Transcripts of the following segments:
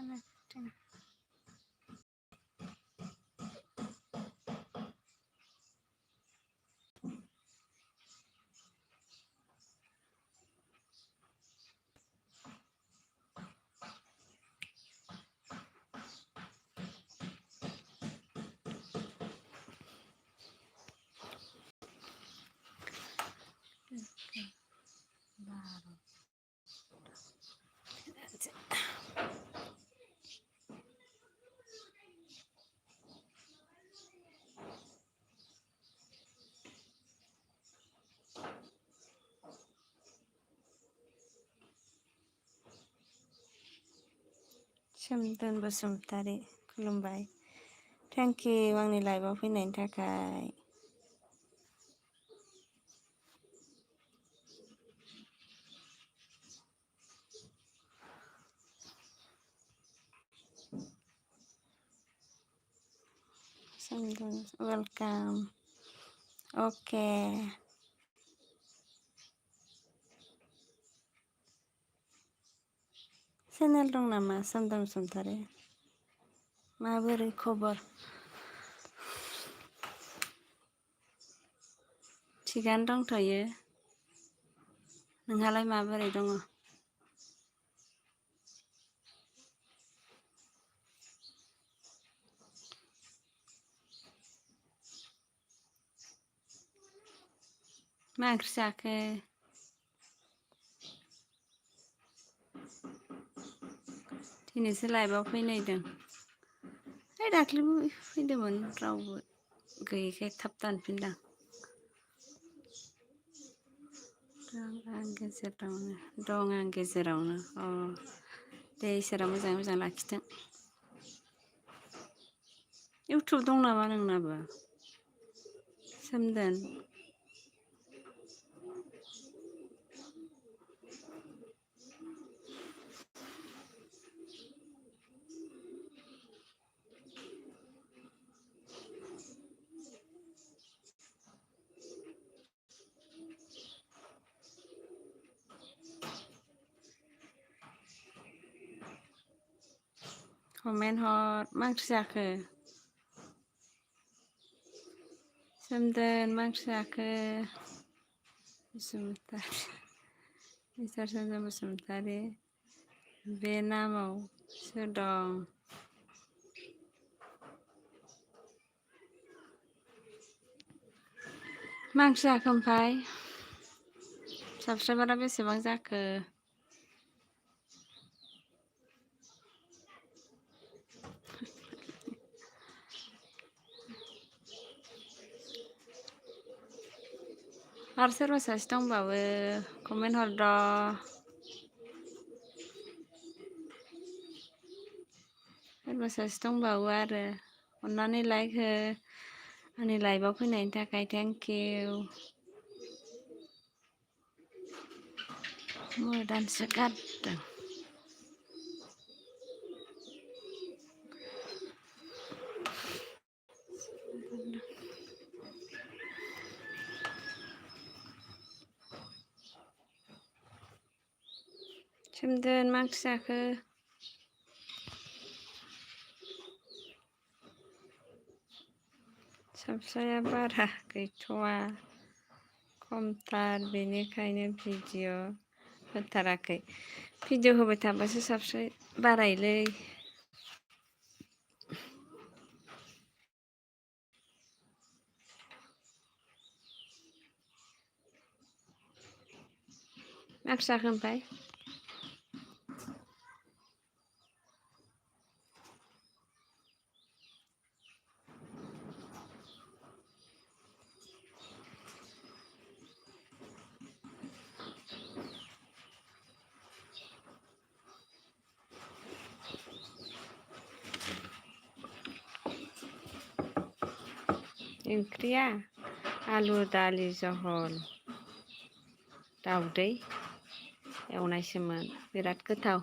connecting. That's it. सोमदोन बसुमतारी खुलुमबाय thank you आंनि लाइभआव फैनायनि थाखाय सोमदोन वेलकाम ओके चेनेल दं नामा सोमदोन बसुमतारी माबोरै खबर थिगानो दंथ'यो नोंहालाय माबोरै दङ मा ओंख्रि जाखो दिनैसो लाइभआव फैनायदों दाख्लैबो फैदोंमोन रावबो गैयैखाय थाब दानफिनदां दं आं गेजेरावनो अ दे इसोरा मोजाङै मोजां लाखिथों इउटुब दं नामा नोंनाबो सोमदोन कमेन्ट हर मा ओंख्रि जाखो सोमदोन मा ओंख्रि जाखो बसुमतारी मिस्टार सोमदोन बसुमतारी बे नामाव सोर दं मा ओंख्रि जाखो ओमफ्राय साबस्क्राइबारा बेसेबां जाखो आरो सोरबा सासे दंबावो कमेन्ट हरद सोरबा सासे दंबावो आरो अन्नानै लाइक हो आंनि लाइभआव फैनायनि थाखाय थेंक इउ मोदानसो गारदों सोमदोन मा ओंख्रि जाखो साबस्क्राइबा बारा गैथ'वा खमथार बेनिखायनो भिडिअ होथाराखै भिडिअ होबाय थाबासो साबस्क्राइब बारायोलै मा ओंख्रि जाखो ओमफ्राय ओंख्रिया आलु दालि जहल दाउदै एवनायसोमोन बिराद गोथाव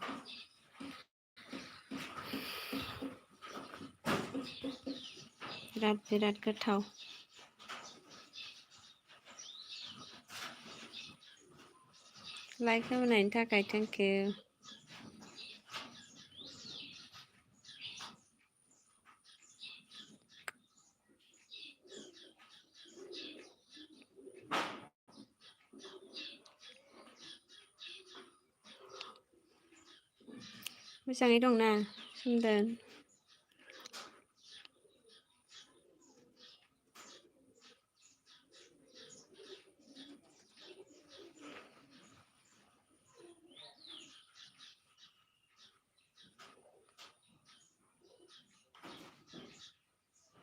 बिराद गोथाव लाइक होनायनि थाखाय थेंक इउ मोजाङै दंना सोमदोन?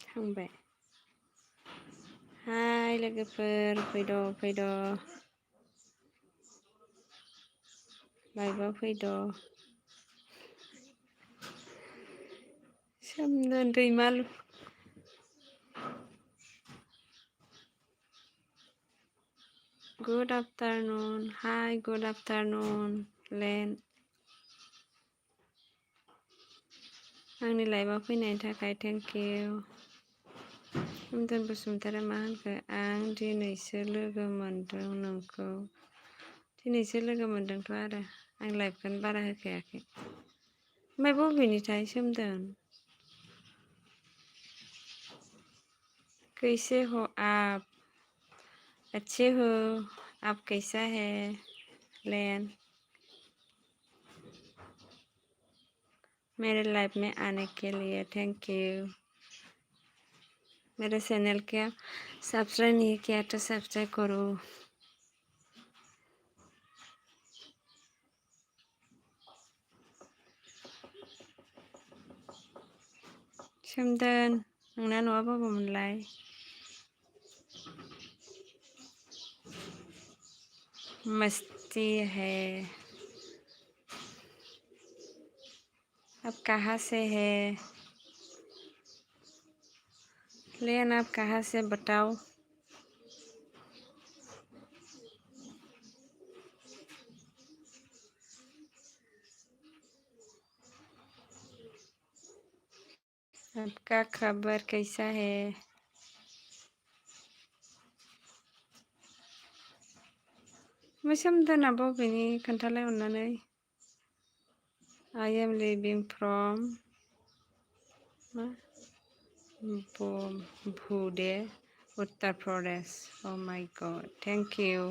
थांबाय। हाय लोगोफोर फैद' लाइभआव फैद'। सोमदोन दैमालु। Good afternoon. Hi good afternoon लेन। आंनि लाइभआव फैनायनि थाखाय थेंक इउ। सोमदोन बसुमतारी मा होनखो? आं दिनैसो लोगो मोनदों नोंखौ। दिनैसो लोगो मोनदोंथ' आरो आं लाइभखौनो बारा होखायाखै। ओमफ्राय बबेनिथाय सोमदोन? कैसे हो आप? अच्छे हो? आप कैसा है लेन? मेरे लाइफ में आने के लिए थैंक यू। मेरे चैनल को सब्सक्राइब नहीं किया तो सब्सक्राइब करो। सोमदोन नोंना न'आ बबेमोनलाय? मस्ती है। आप कहाँ से है लेन? आप कहाँ से बताओ? आपका खबर कैसा है? सोमदोना बबेनि खोन्थालाय अननानै। I am living from भूडे Uttar Pradesh. Oh my God, thank you।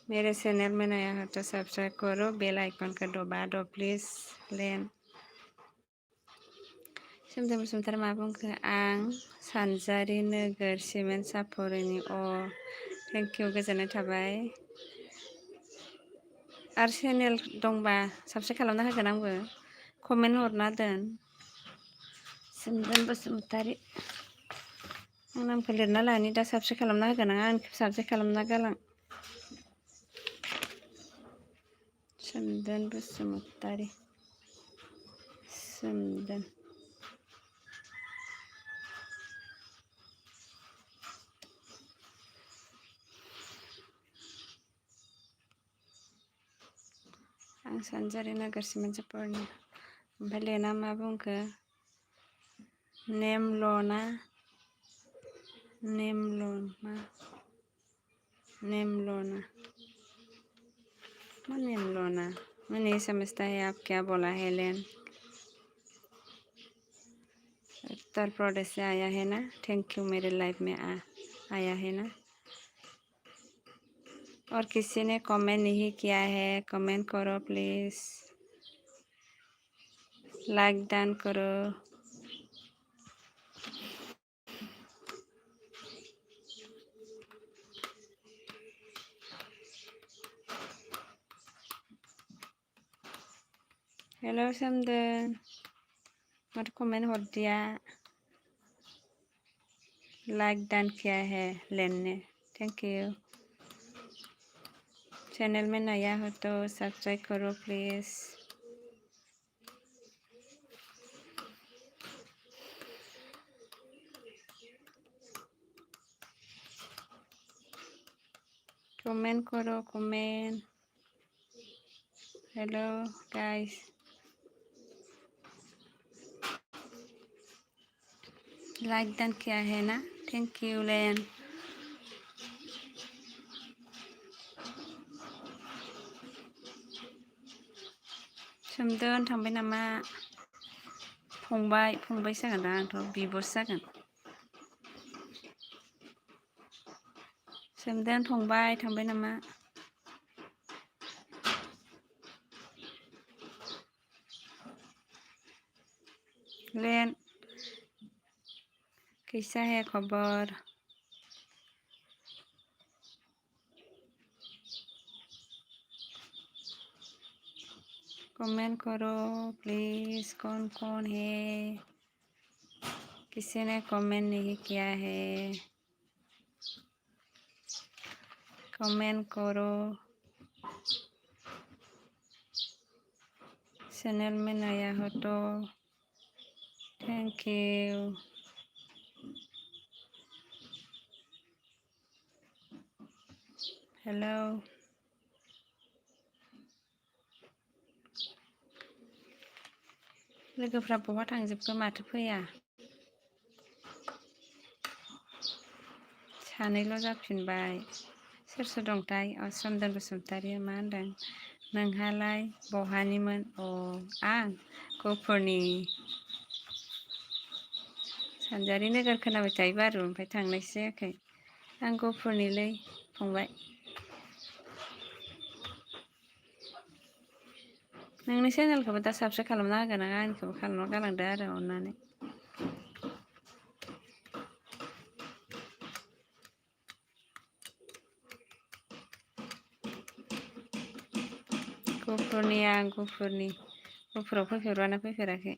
मेरे चैनल में नया हो तो सब्सक्राइब करो, बेल आइकन को दबा दो प्लीज लेन। सोमदोन बसुमतारी मा बुंखो? आं सानजारि नोगोर सिमेन्ट सापरिनि। थेंक इउ गोजोननाय थाबाय। आरो चेनेल दंबा साबस्क्राइब खालामना होगोन आंबो। कमेन्ट हरना दोन। सोमदोन बसुमतारी आं नामखौ लिरना लानि दा साबस्क्राइब खालामना होगोन आं साबस्क्राइब खालामना गालां। सोमदोन बसुमतारी सोमदोन। आं सानजारि नोगोर सिमेन्ट सापरिनि। ओमफ्राय लेना मा बुंखो? नेमल'ना नेमल'ना नेमल'ना मा नेमल'ना? मैं नहीं समझता है आप क्या बोला है लेन। उत्तर प्रदेश से आया है ना? थैंक यू मेरे लाइफ में आया है ना। और किसी ने कमेंट नहीं किया है, कमेंट करो प्लीज। लाइक डन करो। हेलो सोमदोन मत कमेंट हर दिया। लाइक डन किया है लेन ने, थैंक यू। चैनल में नया हो तो सब्सक्राइब करो प्लीज। कमेंट करो कमेंट। हेलो गाइस, लाइक डन किया है ना? थैंक यू लेन। सोमदोन थांबाय नामा? फंबाय जागोन दा आंथ' बिब'सो जागोन। सोमदोन फंबाय थांबाय नामा? लेन कैसा है खबर? कमेंट करो प्लीज़, कौन कौन है? किसी ने कमेंट नहीं किया है, कमेंट करो। चैनल में नया हो तो थैंक यू। हेलो, लोगोफ्रा बहा थांजोबखो माथो फैया? सानैल' जाफिनबाय। सोर सोर दंथाय? सोमदोन बसुमतारिया मा होनदों? नोंहालाय बहानिमोन? आं गहपुरनि सानजारि नोगोर खोनाबाय थायो बारु, ओमफ्राय थांनायसो जायाखै। आं गहपुरनिलै फंबाय। नोंनि चेनेलखौबो दा साबस्क्राइब खालामना होगोन आं, आंनिखौबो खालामना गालांदो आरो अननानै। गहपुरनि आं गहपुरनि। गहपुराव फैफेरबाना फैफेराखै?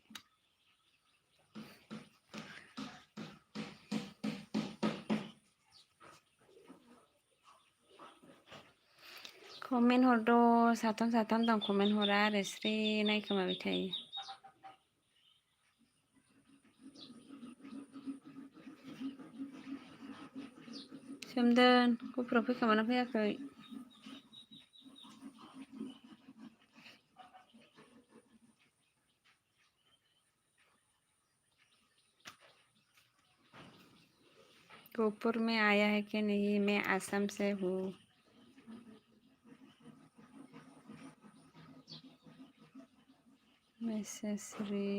कमेन्ट हरद' साथाम दं, कमेन्ट हरा आरो स्रि नायखोमाबाय थायो। सोमदोन गहपुराव फैखोमाना फैयाखै? गहपुर में आया है कि नहीं? मैं आसाम से हूँ। मेसेसरी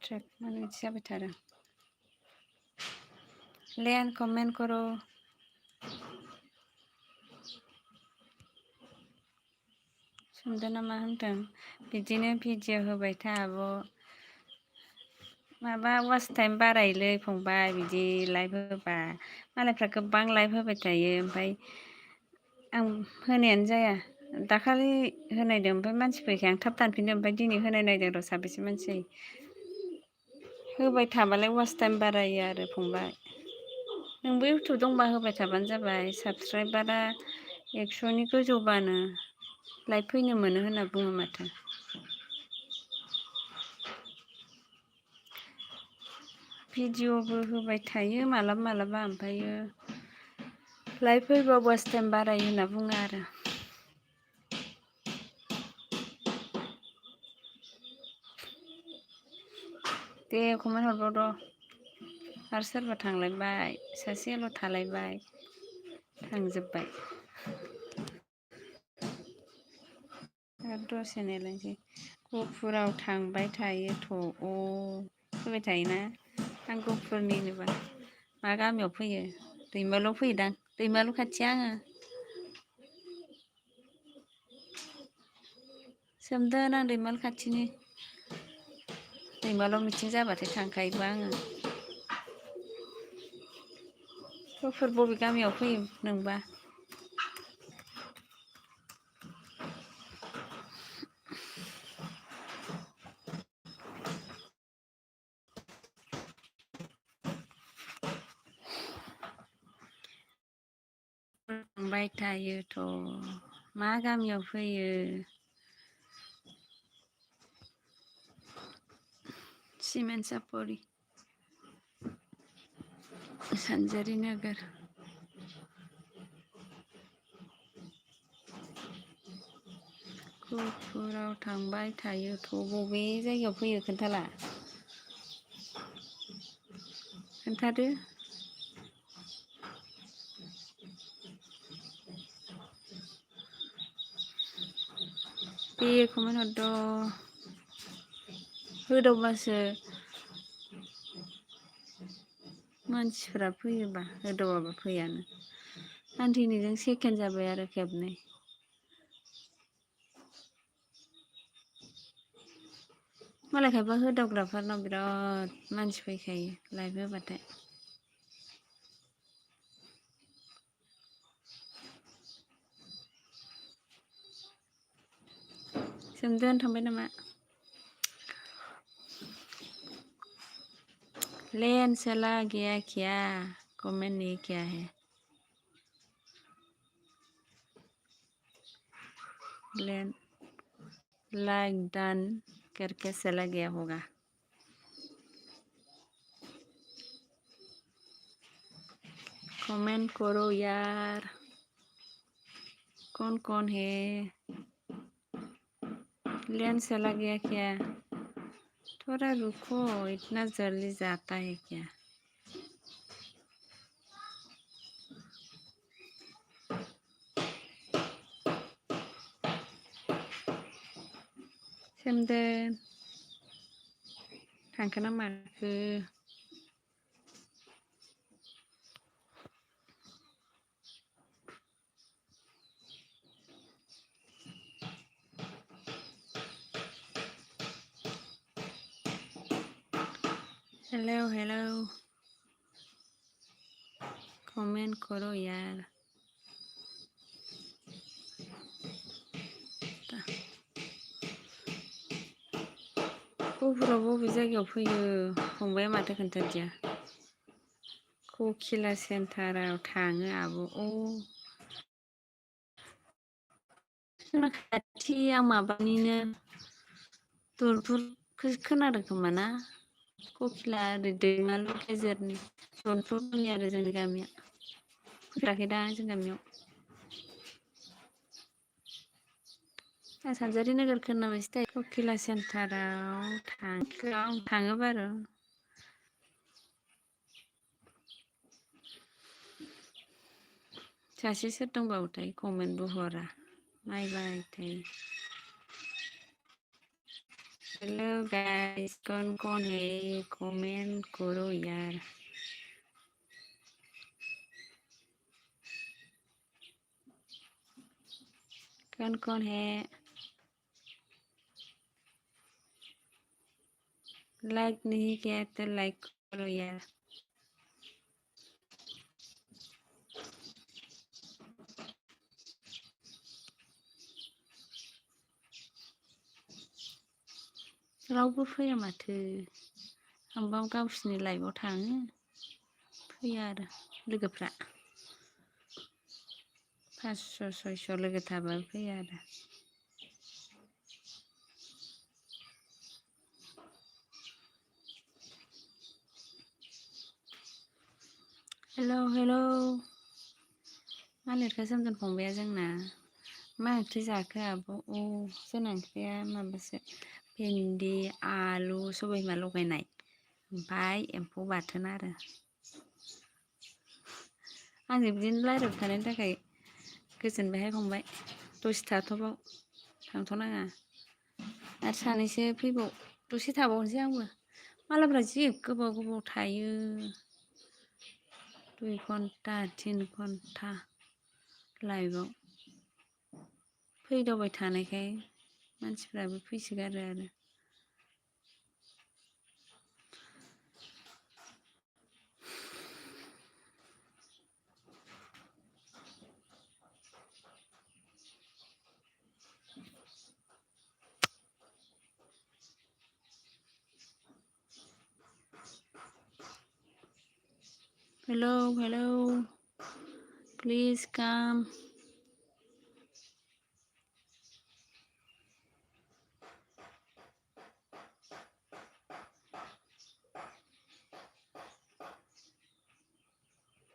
ट्रेक माने जाबाय थादों। लेन कमेन्ट करो। सोमदोना मा होनदों? बिदिनो भिडिअ होबाय था आब'। माबा वाच टाइम बारायोलै फंबाय, बिदि लाइभ होबा। मालायफ्रा गोबां लाइभ होबाय थायो, ओमफ्राय आं होनायानो जाया। दाखालि होनायदों, ओमफ्राय मानसि फैयाखै, आं थाब दानफिनदों, ओमफ्राय दिनै होनाय नायदों र' साबेसे मानसि होबाय थाबालाय वाच टाइम बारायो आरो फंबाय। नोंबो इउटुब दंबा होबाय थाबानो जाबाय। साबस्क्राइबारा 100नि गोजौबानो लाइभ फैनो मोनो होनना बुङो माथो। भिडिअबो होबाय थायो मालाबा मालाबा, ओमफ्रायो लाइभ फैबा वाच टाइम बारायो होनना बुङो आरो। दे कमेन्ट हरबावद'। आरो सोरबा थांलायबाय, सासेल' थालायबाय, थांजोब्बाय। आरो दसे नेलायनोसै। गहपुराव थांबाय थायोथ'। फैबाय थायोना? आं गहपुरनिनोबा। मा गामियाव फैयो? दैमालुआव फैयोदां। दैमालु खाथि आङो। सोमदोन आं दैमालु खाथिनि। दैमालुआव मिथिं जाबाथाय थांखायोबो आङो। गहपुर बबे गामियाव फैयो नोंबा? थांबाय थायोथ'। मा गामियाव फैयो? सिमेन्ट सापरि सानजारि नोगोर। गहपुराव थांबाय थायोथ'। बबे जायगायाव फैयो खोन्थाला? खोन्थादो। दे कमेन्ट हरद'। होदावबासो मानसिफ्रा फैयोबा, होदावाबा फैयानो। आं दिनैजों सेकेन्ड जाबाय आरो खेबनै। मालाय खायफा होदावग्राफोरनाव बिराद मानसि फैखायो लाइभ होबाथाय। सोमदोन थांबाय नामा? लेन चला गया क्या? कमेंट नहीं किया है। लेन लाइक डन करके चला गया होगा। कमेंट करो यार, कौन कौन है? लेन चला गया क्या? थोड़ा रुको, इतना जल्दी जाता है क्या? सोमदोन थांखो ना माखो? हेलो हेलो, कमेंट करो यार। गहपुराव बबे जायगायाव फैयो? फंबाया माथो खोन्थादिया। ककिला सेन्टाराव थाङो आब'। अ जोंना खाथि, आं माबानिनो दलफुरखौ खोनादों खोमा ना? ककिला ओरै दैमालु गेजेरनि दलफुरनि आरो जोंनि गामिया। फैफेराखै दा जों गामियाव। सानजारि नोगोर खोनाबायसो थायो। ककिला सेन्टाराव थाङो बारु। सासे सोर दंबावोथाय कमेन्टबो हरा, नायबाय थायो। हेलो गाइस, कौन है? कमेंट करो यार। कौन है? लाइक नहीं किया तो लाइक करो यार। रावबो फैया माथो। आंबा गावसिनि लाइभआव थाङो, फैया आरो लोगोफ्रा। 500 600 लोगो थाबाबो फैया आरो। हेलो हेलो, मा लिरखो सोमदोन फंबाया जोंना? मा ओंख्रि जाखो आब'? अ जोंना ओंख्रिया माबासो, भिन्दि आलु सबायबिमा लगायनाय, ओमफ्राय एम्फौ बाथोन आरो। आंजों बिदिनो रायज्लायबाय थानायनि थाखाय गोजोनबायहाय फंबाय। दसे थाथ'बाव, थांथ'नाङा। आरो सानैसो फैबाव, दसे थाबावनोसै आंबो। मालायफ्रा जि गोबाव गोबाव थायो। 2 घन्टा 3 घन्टा लाइभआव। फैदावबाय थानायखाय मानसिफ्राबो फैसोगारो आरो। हेलो हेलो, प्लिज कम।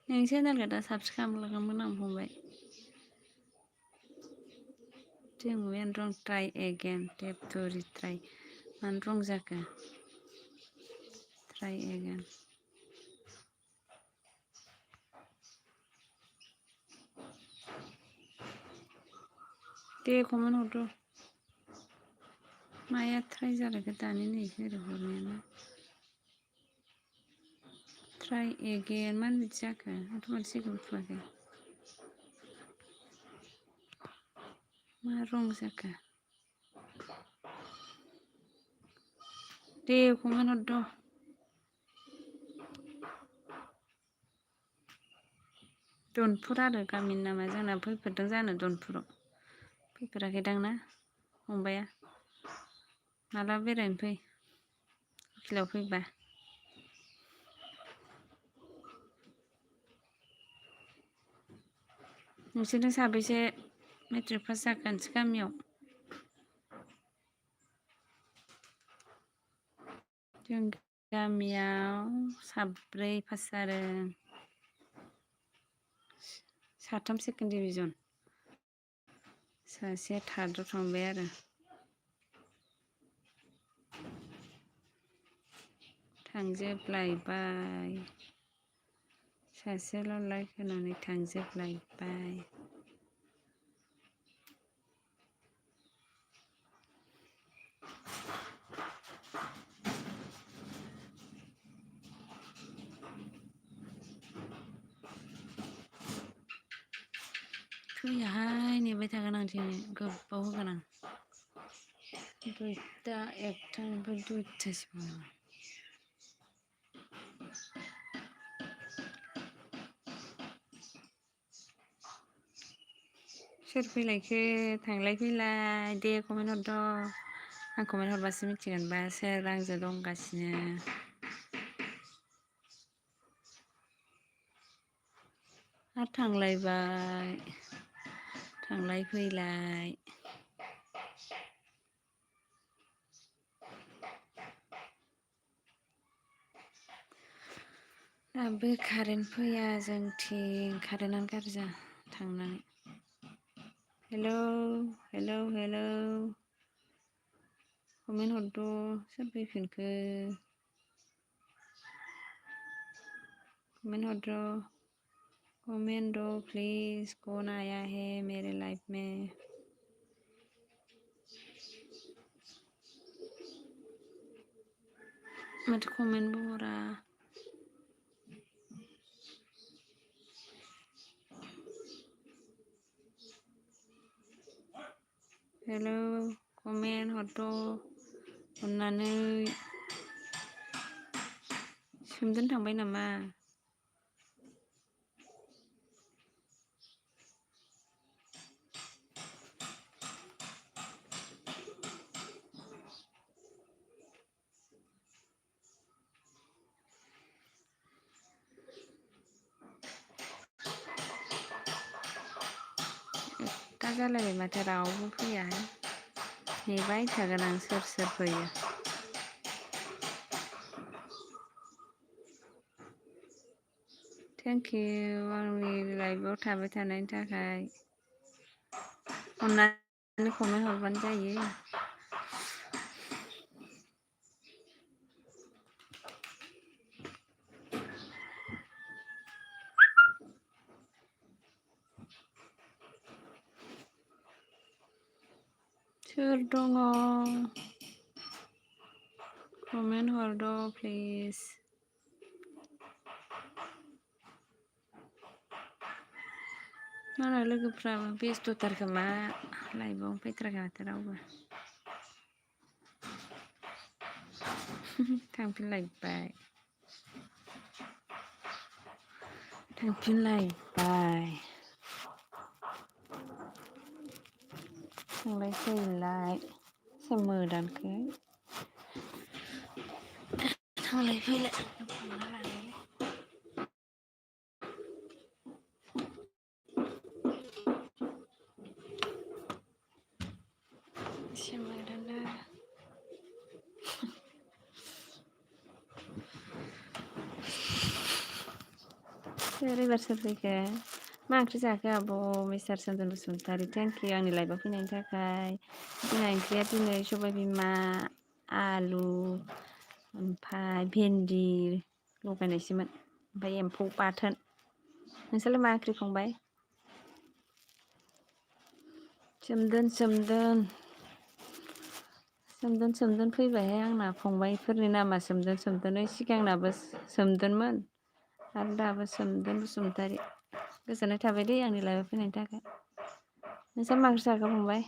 नोंनि चेनेलखौ दा साबसक्राइब खालामगोन आं फंबाय। Doing when wrong, try again. Tap to retry. मानो wrong जाखो? Try again. दे कमेन्ट हरदो। माया ट्राइ जालायखो दानि नै ओरै हरनायानो। ट्राइ एगेन, मानो बिदि जाखो? आंथ' मोनसे जेबो थुवाखै। मा रं जाखो? दे कमेन्ट हरद' दनपुर आरो गामिनि नामा जोंना फैफेरदों जानो दनपुराव फैफेराखैदां ना फंबाया माला बेरायनो फै हस्टेलाव फैबा नोंसोरजों साबैसे मेट्रिक पास जाखो नोंसोर गामियाव जों गामियाव साब्रै पास जादों साथाम सेकेन्ड डिभिजन सासे थार्डआव थांबाय आरो थांजोबलायबाय सासेल' लाइक होनानै थांजोबलायबाय फैयाहाय नेबाय थागोन आं दिनै गोबाव होगोन आं 2टा 1टानिफ्राय 2टासिम सोर फैलायखो थांलाय फैलाय दे कमेन्ट हरद' आं कमेन्ट हरबासो मिथिगोनबा सोर आंजों दंगासिनो आरो थांलायबाय थांलाय फैलाय दाबो कारेन्ट फैया जोंथिं कारेन्टआनो गारजा थांनानै हेलौ हेलौ हेलौ कमेन्ट हरद' सोर फैफिनखो कमेन्ट हरद' कमेन्ट दो प्लीज कौन आया है मेरे लाइफ में माथो कमेन्टबो हरा हेलौ कमेन्ट हरद' अननानै सोमदोन थांबाय नामा दा जालायबाय माथो रावबो फैयाहाय नेबाय थागोन आं सोर सोर फैयो थेंक इउ आंनि लाइभआव थाबाय थानायनि थाखाय अननानै कमेन्ट हरबानो जायो सोर दङ कमेन्ट हरद' प्लिज मालाय लोगोफ्राबो बेस्थ'थार खोमा लाइभआव फैथाराखै माथो रावबो थांफिनलायबाय थांलाय फैलाय सोर मोदानखो थांलाय फैलाय सोर एबार सोर फैखो मा ओंख्रि जाखो आब' mister Chandan Basumatary thank you आंनि लाइभआव फैनायनि थाखाय जोंना ओंख्रिया दिनै सबाय बिमा आलु ओमफ्राय भेन्दि लगायनायसोमोन ओमफ्राय एम्फौ बाथोन नोंसोरलाय मा ओंख्रि संबाय सोमदोन फैबायहाय आंना फंबायफोरनि नामा सोमदोन सिगांनाबो सोमदोनमोन आरो दाबो सोमदोन बसुमतारी गोजोननाय थाबाय दे आंनि लाइभआव फैनायनि थाखाय नोंस्रा मा ओंख्रि जाखो फंबाय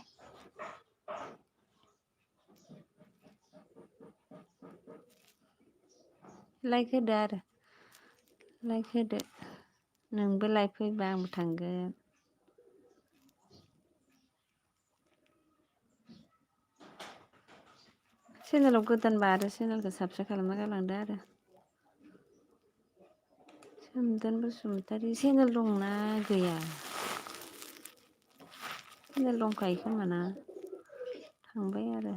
लाइक होदो आरो लाइक होदो नोंबो लाइक फैबा आंबो थांगोन चेनेलाव गोदानबा आरो चेनेलखौ साबस्क्राइब खालामना गालांदो आरो सोमदोन बसुमतारी चेनेल दंना गैया चेनेल दंखायो खोमा ना थांबाय आरो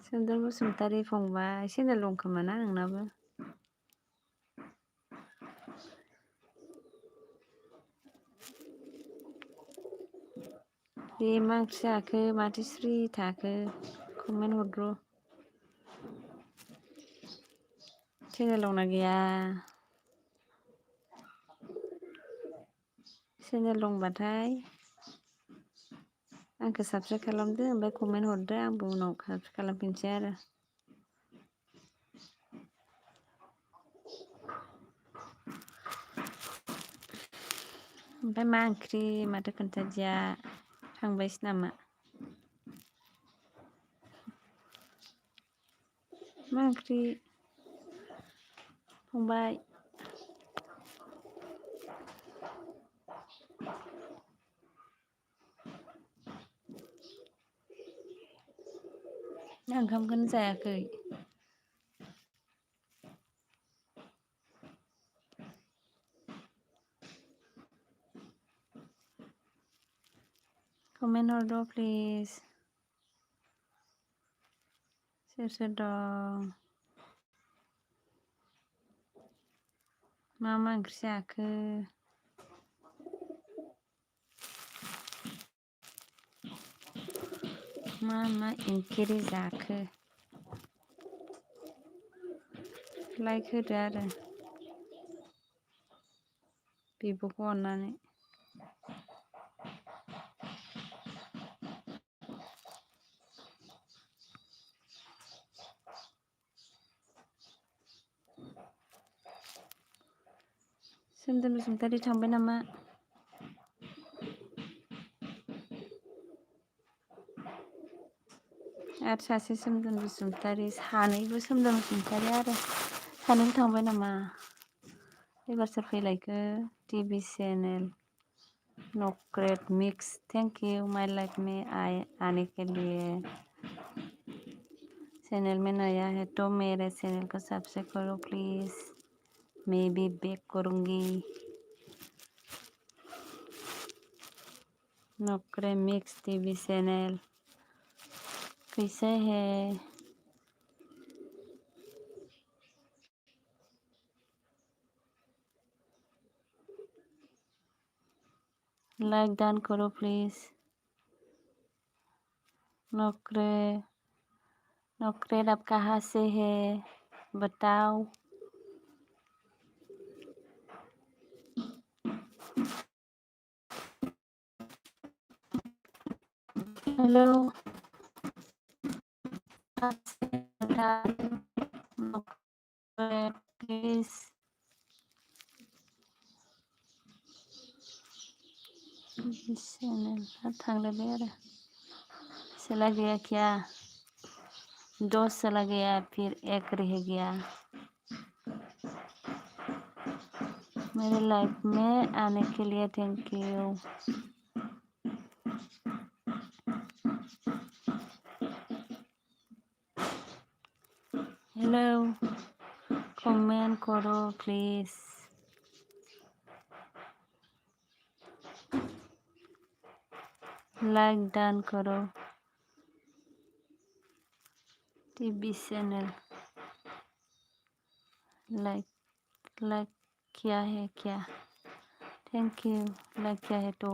सोमदोन बसुमतारी फंबाय चेनेल दं खोमा ना नोंनाबो बे मा ओंख्रि जाखो माथो स्रि थाखो कमेन्ट हरद्र' चेनेल दंना गैया चेनेल दंबाथाय आंखौ साबस्क्राइब खालामदो ओमफ्राय कमेन्ट हरदो आंबो उनाव साबस्क्राइब खालामफिनसै आरो ओमफ्राय मा ओंख्रि माथो खोन्थादिया थांबायसो नामा मा ओंख्रि फंबाय ओंखामखौनो जायाखै कमेन्ट हरद' प्लिज सोर सोर दं मा ओंख्रि जाखो मा ओंख्रि जाखो लाइक होदो आरो बिब'खौ अननानै सोमदोन बसुमतारी थांबाय नामा आरो सासे सोमदोन बसुमतारी सानैबो सोमदोन बसुमतारी आरो सानैबो थांबाय नामा एबार सोर फैलायखो टिभि चेनेल नक्रेट mix thank you my life में आने के लिए चैनल में नया है तो मेरे चैनल को सब्सक्राइब करो प्लीज़ मैं भी बैक करूँगी नोकरे मिक्स टीवी चैनल कैसे है लाइक डन करो प्लीज़ नोकरे आप कहाँ से है बताओ हेलो प्लीज थांलायबाय आरो चला गया क्या 2 चला गया फिर 1 रह गया मेरे लाइफ में आने के लिए थैंक यू हेलो कमेंट करो प्लीज लाइक डन करो टीवी चैनल लाइक किया है क्या थैंक यू लाइक किया है तो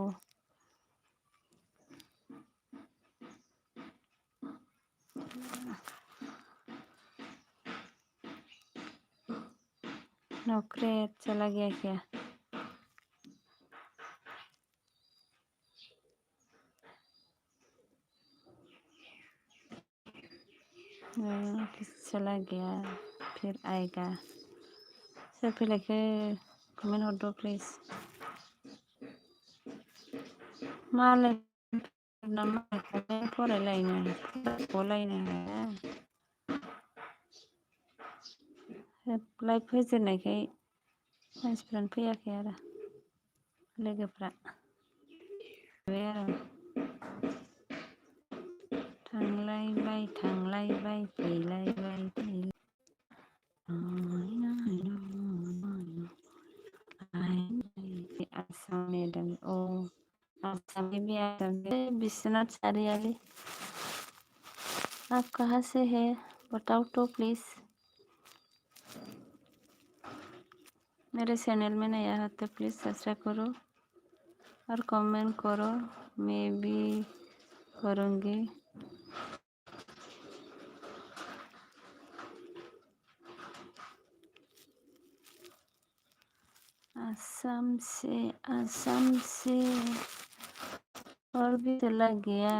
नौकरी चला गया क्या चला गया फिर आएगा सोर फैलायखो कमेन्ट हरदो प्लिज मालाय फरायलायनो हाया लाइभ फोजेननायखाय मानसिफ्रानो फैयाखै आरो लोगोफ्रा थांलायबाय फैलायबाय आसाम मेडम आसाम विश्वनाथ सारियाली आप कहाँ से है बताओ तो प्लीज। मेरे चैनल में नया है तो प्लीज सब्सक्राइब करो और कमेंट करो, मैं भी करूँगी। आसाम से और भी चला गया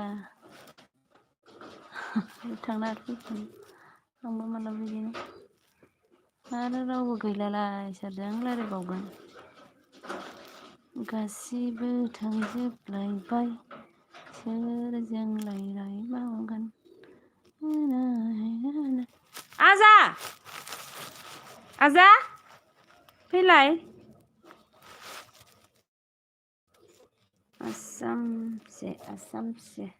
थांना फैगोन आंबो माला बिदिनो आरो रावबो गैलालाय सोरजों रायलायबावगोन गासिबो थांजोबलायबाय सोरजों रायलायबावगोन। आजा फैलाय आसाम से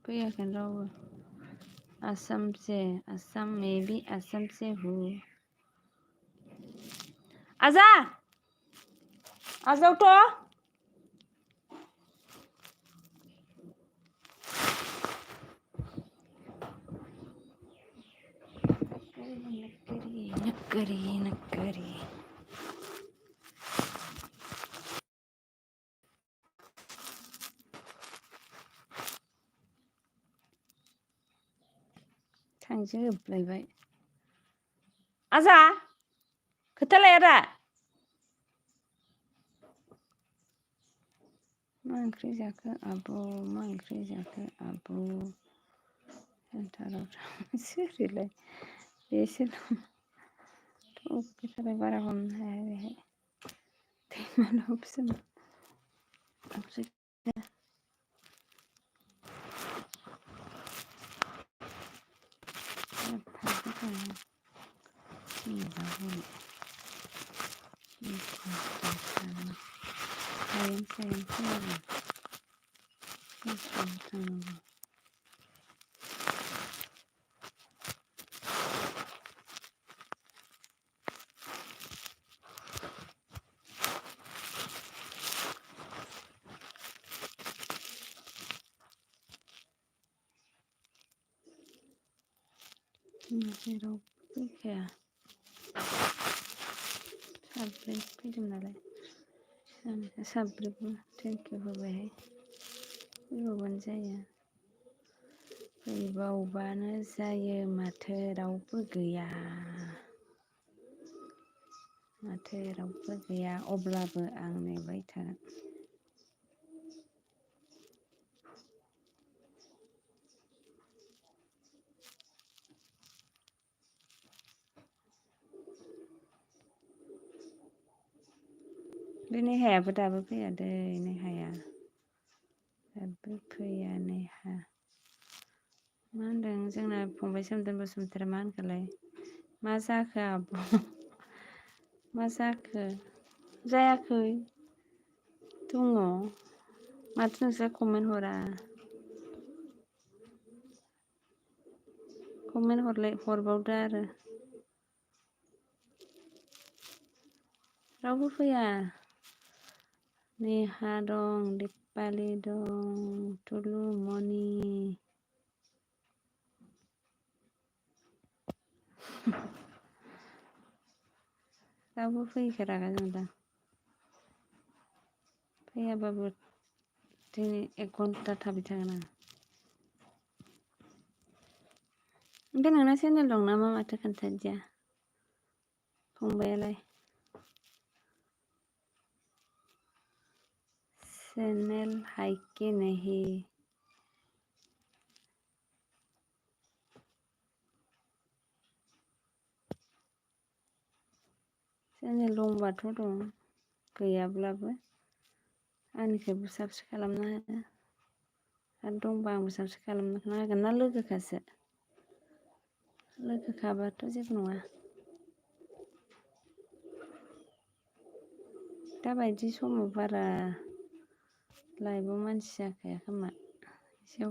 फैयाखै रावबो आसाम में भी आसाम से हूँ। आजावथ' नक्करी थांजोबलायबाय आजा खोथा लाया दा मा ओंख्रि जाखो आब' सोरलाय बेसोर बारा हमनो हाया बेहाय दैमानावसो जेराव फैखाया साब्रै फैदों नालाय साब्रैबो थेंकिउ होबायहाय फैबावबानो जायो फैबावबानो जायो माथो रावबो गैया अब्लाबो आं नेबाय थागोन। बे नेहायाबो दाबो फैया दै नेहाया दाबो फैया नेहा मा होनदों जोंना फंबाय सोमदोन बसुमतारी मा होनखोलाय मा जाखो आब' मा जाखो जायाखै दङ माथो नोंस्रा कमेन्ट हरा कमेन्ट हरबावदो आरो रावबो फैया नेहा दं दिपालि दं तुलुमणि रावबो फैयैखाय रागा जोंदां फैयाबाबो दिनै 1 घन्टा थाबाय थागोन आं ओमफ्राय नोंना चेनेल दं नामा माथो खोन्थादिया फंबायालाय चैनल है कि नहीं चेनेल दंबाथ' दं गैयाब्लाबो आंनिखौबो साबस्क्राइब खालामना हो आरो दंबा आंबो साबस्क्राइब खालामना होगोन ना लोगोखासो लोगोखाबाथ' जेबो नङा दाबायदि समाव बारा लाइभआव मानसि जाखाया खोमा एसे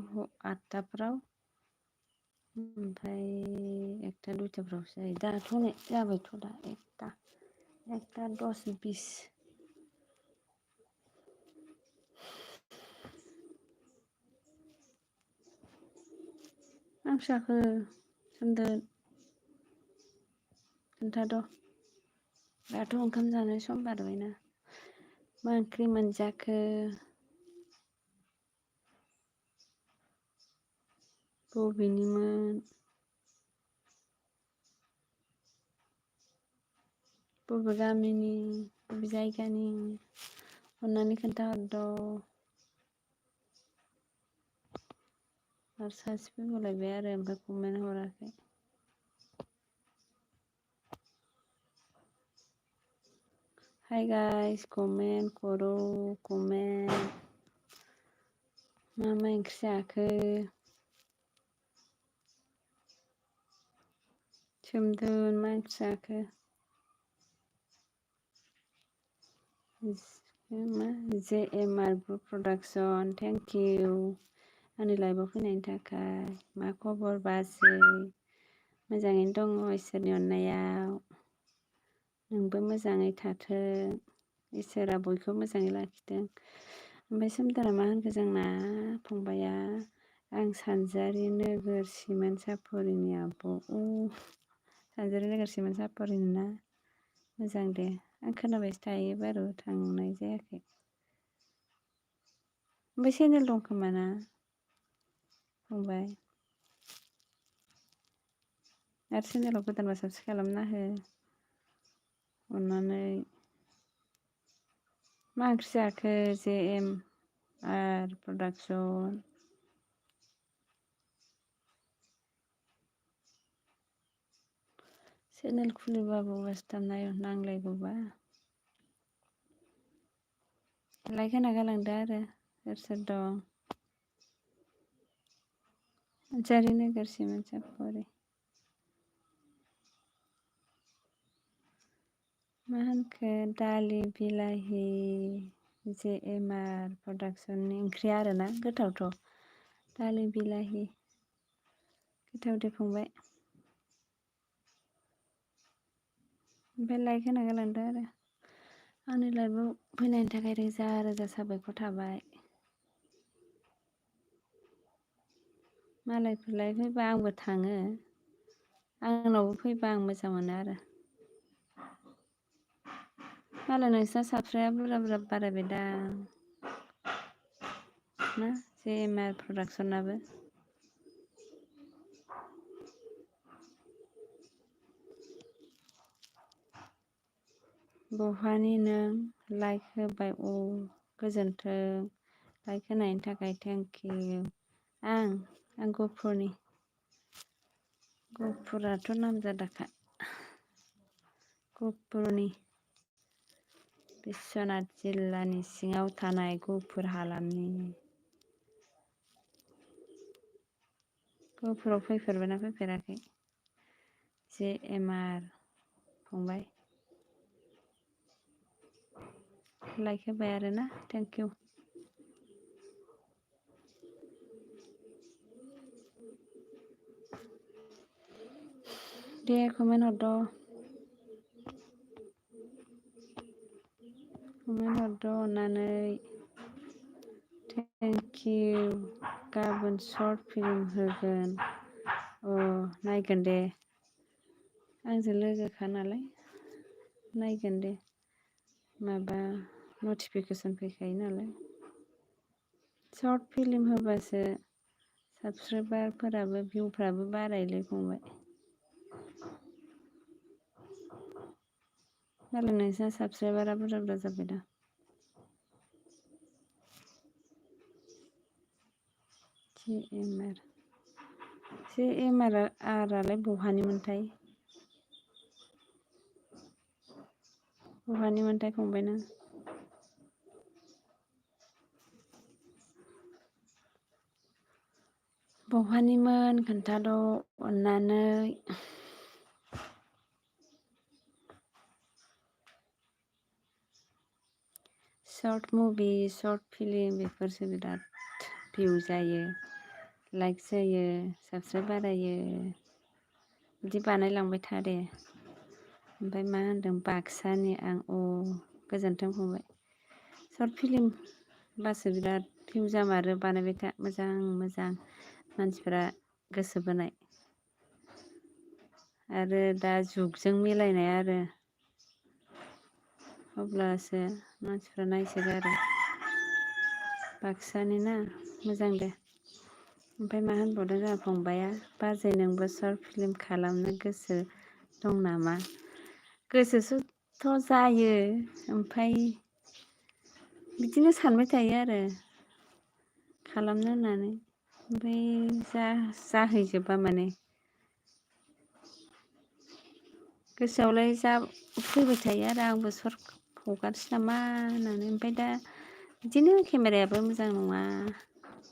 8टाफ्राव ओमफ्राय 1टा 2टाफ्रावसो जायो दाथ' नै जाबायथ' दा 1टा 10:20 मा ओंख्रि जाखो सोमदोन खोन्थाद' दाथ' ओंखाम जानाय सम बारबायना मा ओंख्रि मोनजाखो बबेनिमोन बबे गामिनि बबे जायगानि अननानै खोन्थाहरद' आरो सासे फैबावलायबाय आरो ओमफ्राय कमेन्ट हराखै हाय गाइस कमेन्ट करो कमेन्ट मा ओंख्रि जाखो सोमदोन मा ओंख्रि जाखो मा JMR प्रडाक्सन थेंक इउ आंनि लाइभआव फैनायनि थाखाय मा खबर बाजै मोजाङैनो दङ इसोरनि अननायाव नोंबो मोजाङै थाथों इसोरा बयखौबो मोजाङै लाखिथों ओमफ्राय सोमदोना मा होनखो जोंना फंबाया आं सानजारि नोगोर सिमेन्ट सापरिनि आब' सानजारि नोगोर सिमेन्ट सापरिनि ना मोजां दे आं खोनाबायसो थायो बारु थांनाय जायाखै ओमफ्राय चेनेल दं खोमा ना फंबाय आरो चेनेलाव गोदानबा साबस्क्राइब खालामना हो अननानै मा ओंख्रि जाखो JMR प्रडाक्सन चेनेल खुलिबाबो वास्टार नांलायगौबा लाइक होना गालांदो आरो सोर सोर दं सानजारि नोगोर सिमेन्ट सापरि मा होनखो दालि बिलाहि JMR प्रडाक्सननि ओंख्रिया आरोना गोथावथ' दालि बिलाहि गोथाव दे फंबाय ओमफ्राय लाइक होना गालांदो आरो आंनि लाइभआव फैनायनि थाखाय रोजा रोजा साबायखर थाबाय मालायफोरलाय फैबा आंबो थाङो आंनावबो फैबा आं मोजां मोनो आरो मालाय नोंसिना साबस्क्राइबा बुरजा बुरजा बारायबाय दां ना JMR प्रडाक्सनाबो बहानि नों लाइक होबाय गोजोन्थों लाइक होनायनि थाखाय थेंक इउ आं गहपुराथ' नामजादाखा गहपुरनि बिश्वनाथ जिल्लानि सिङाव थानाय गहपुर हालामनि गहपुराव फैफेरबायना फैफेराखै JMR फंबाय लाइक होबाय आरोना थेंक इउ दे कमेन्ट हरद' अननानै थेंक इउ गाबोन सर्ट फिल्म होगोन नायगोन दे आंजों लोगोखा नालाय नायगोन दे माबा नटिफिकेसन फैखायो नालाय सर्ट फिल्म होबासो साबस्क्राइबारफोराबो भिउफ्राबो बारायलै फंबाय मालाय नोंसिना साबस्क्राइबारा बुरजा बुरजा जाबाय दा JMR आरालाय बहानिमोनथाय बहानि मोनथाय फंबाय नों? बहानिमोन खोन्थाद' अननानै। सर्ट मुभि सर्ट फिल्म बेफोरसो बिराद भिउ जायो, लाइक जायो, साबस्क्राइब बारायो। बिदि बानायलांबाय था दे। ओमफ्राय मा होनदों बाक्सानि आं गोजोन्थों फंबाय। सर्ट फिल्म बासो बिराद भिउ जामारो, बानायबाय था मोजां मोजां मानसिफ्रा गोसो बोनाय आरो दा जुगजों मिलायनाय आरो अब्लासो मानसिफ्रा नायसोगारो। बाक्सानि ना मोजां दे। ओमफ्राय मा होनबावदों जोंहा फंबाया, बाजै नोंबो सर्ट फिल्म खालामनो गोसो दं नामा? गोसोथ' जायो, ओमफ्राय बिदिनो सानबाय थायो आरो खालामनो होननानै, ओमफ्राय जाहैजोबा माने। गोसोआवलाय जा फैबाय थायो आरो आंबो सर्ट हगारसै नामा होननानै, ओमफ्राय दा बिदिनो केमेरायाबो मोजां नङा,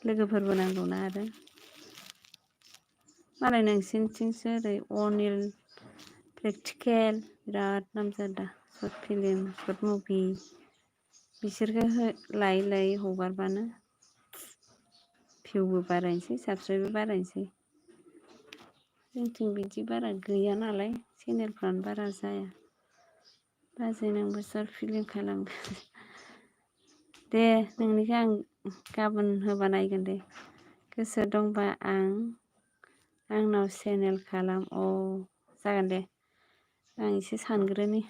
लोगोफोरबो नांगौना आरो। मालाय नोंसिनिथिंसो ओरै अनिल प्रेक्टिकेल बिराद नाम जादा सर्ट फिल्म सर्ट मुभि बिसोरखो लायै लायै हगारबानो भिउबो बारायनोसै साबस्क्राइबबो बारायनोसै। जोंथिं बिदि बारा गैया नालाय चेनेलफ्रानो बारा जाया। बाजै नोंबो सर्ट फिल्म खालामगोन दे, नोंनिखौ आं गाबोन होबा नायगोन दे। गोसो दंबा आंनाव चेनेल खालाम। जागोन दे, आं एसे सानग्रोनि,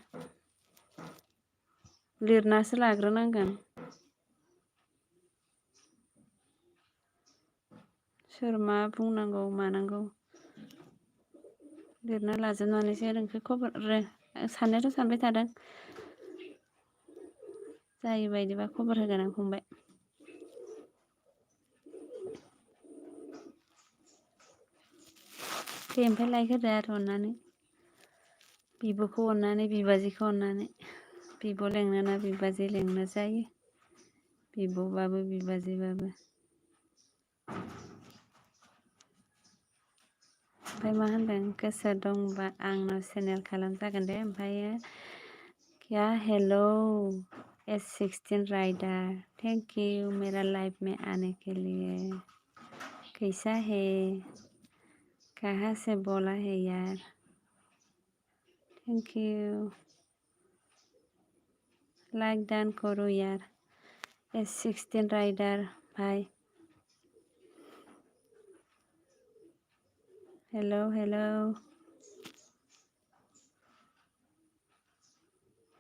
लिरनासो लाग्रोनांगोन। सोर मा बुंनांगौ मानांगौ लिरना लाजोबनानैसो नोंखौ खबर साननायाथ' सानबाय थादों। जायो बायदिबा खबर होगोन आं फंबाय। दे ओमफ्राय लाइक होदो आरो अननानै, बिब'खौ अननानै, बिबाजैखौ अननानै। बिब' लेंनो ना बिबाजै लेंनो जायो, बिब'बाबो बिबाजैबाबो। ओमफ्राय मा होनदों गोसो दंबा आंनाव चेनेल खालाम, जागोन दे। ओमफ्रायो क्या hello S16 rider, thank you मेरा लाइफ में आने के लिए। कैसा है, कहाँ से बोला है यार, थैंक यू। लाइक डन करो यार S16 राइडर भाई। हेलो हेलो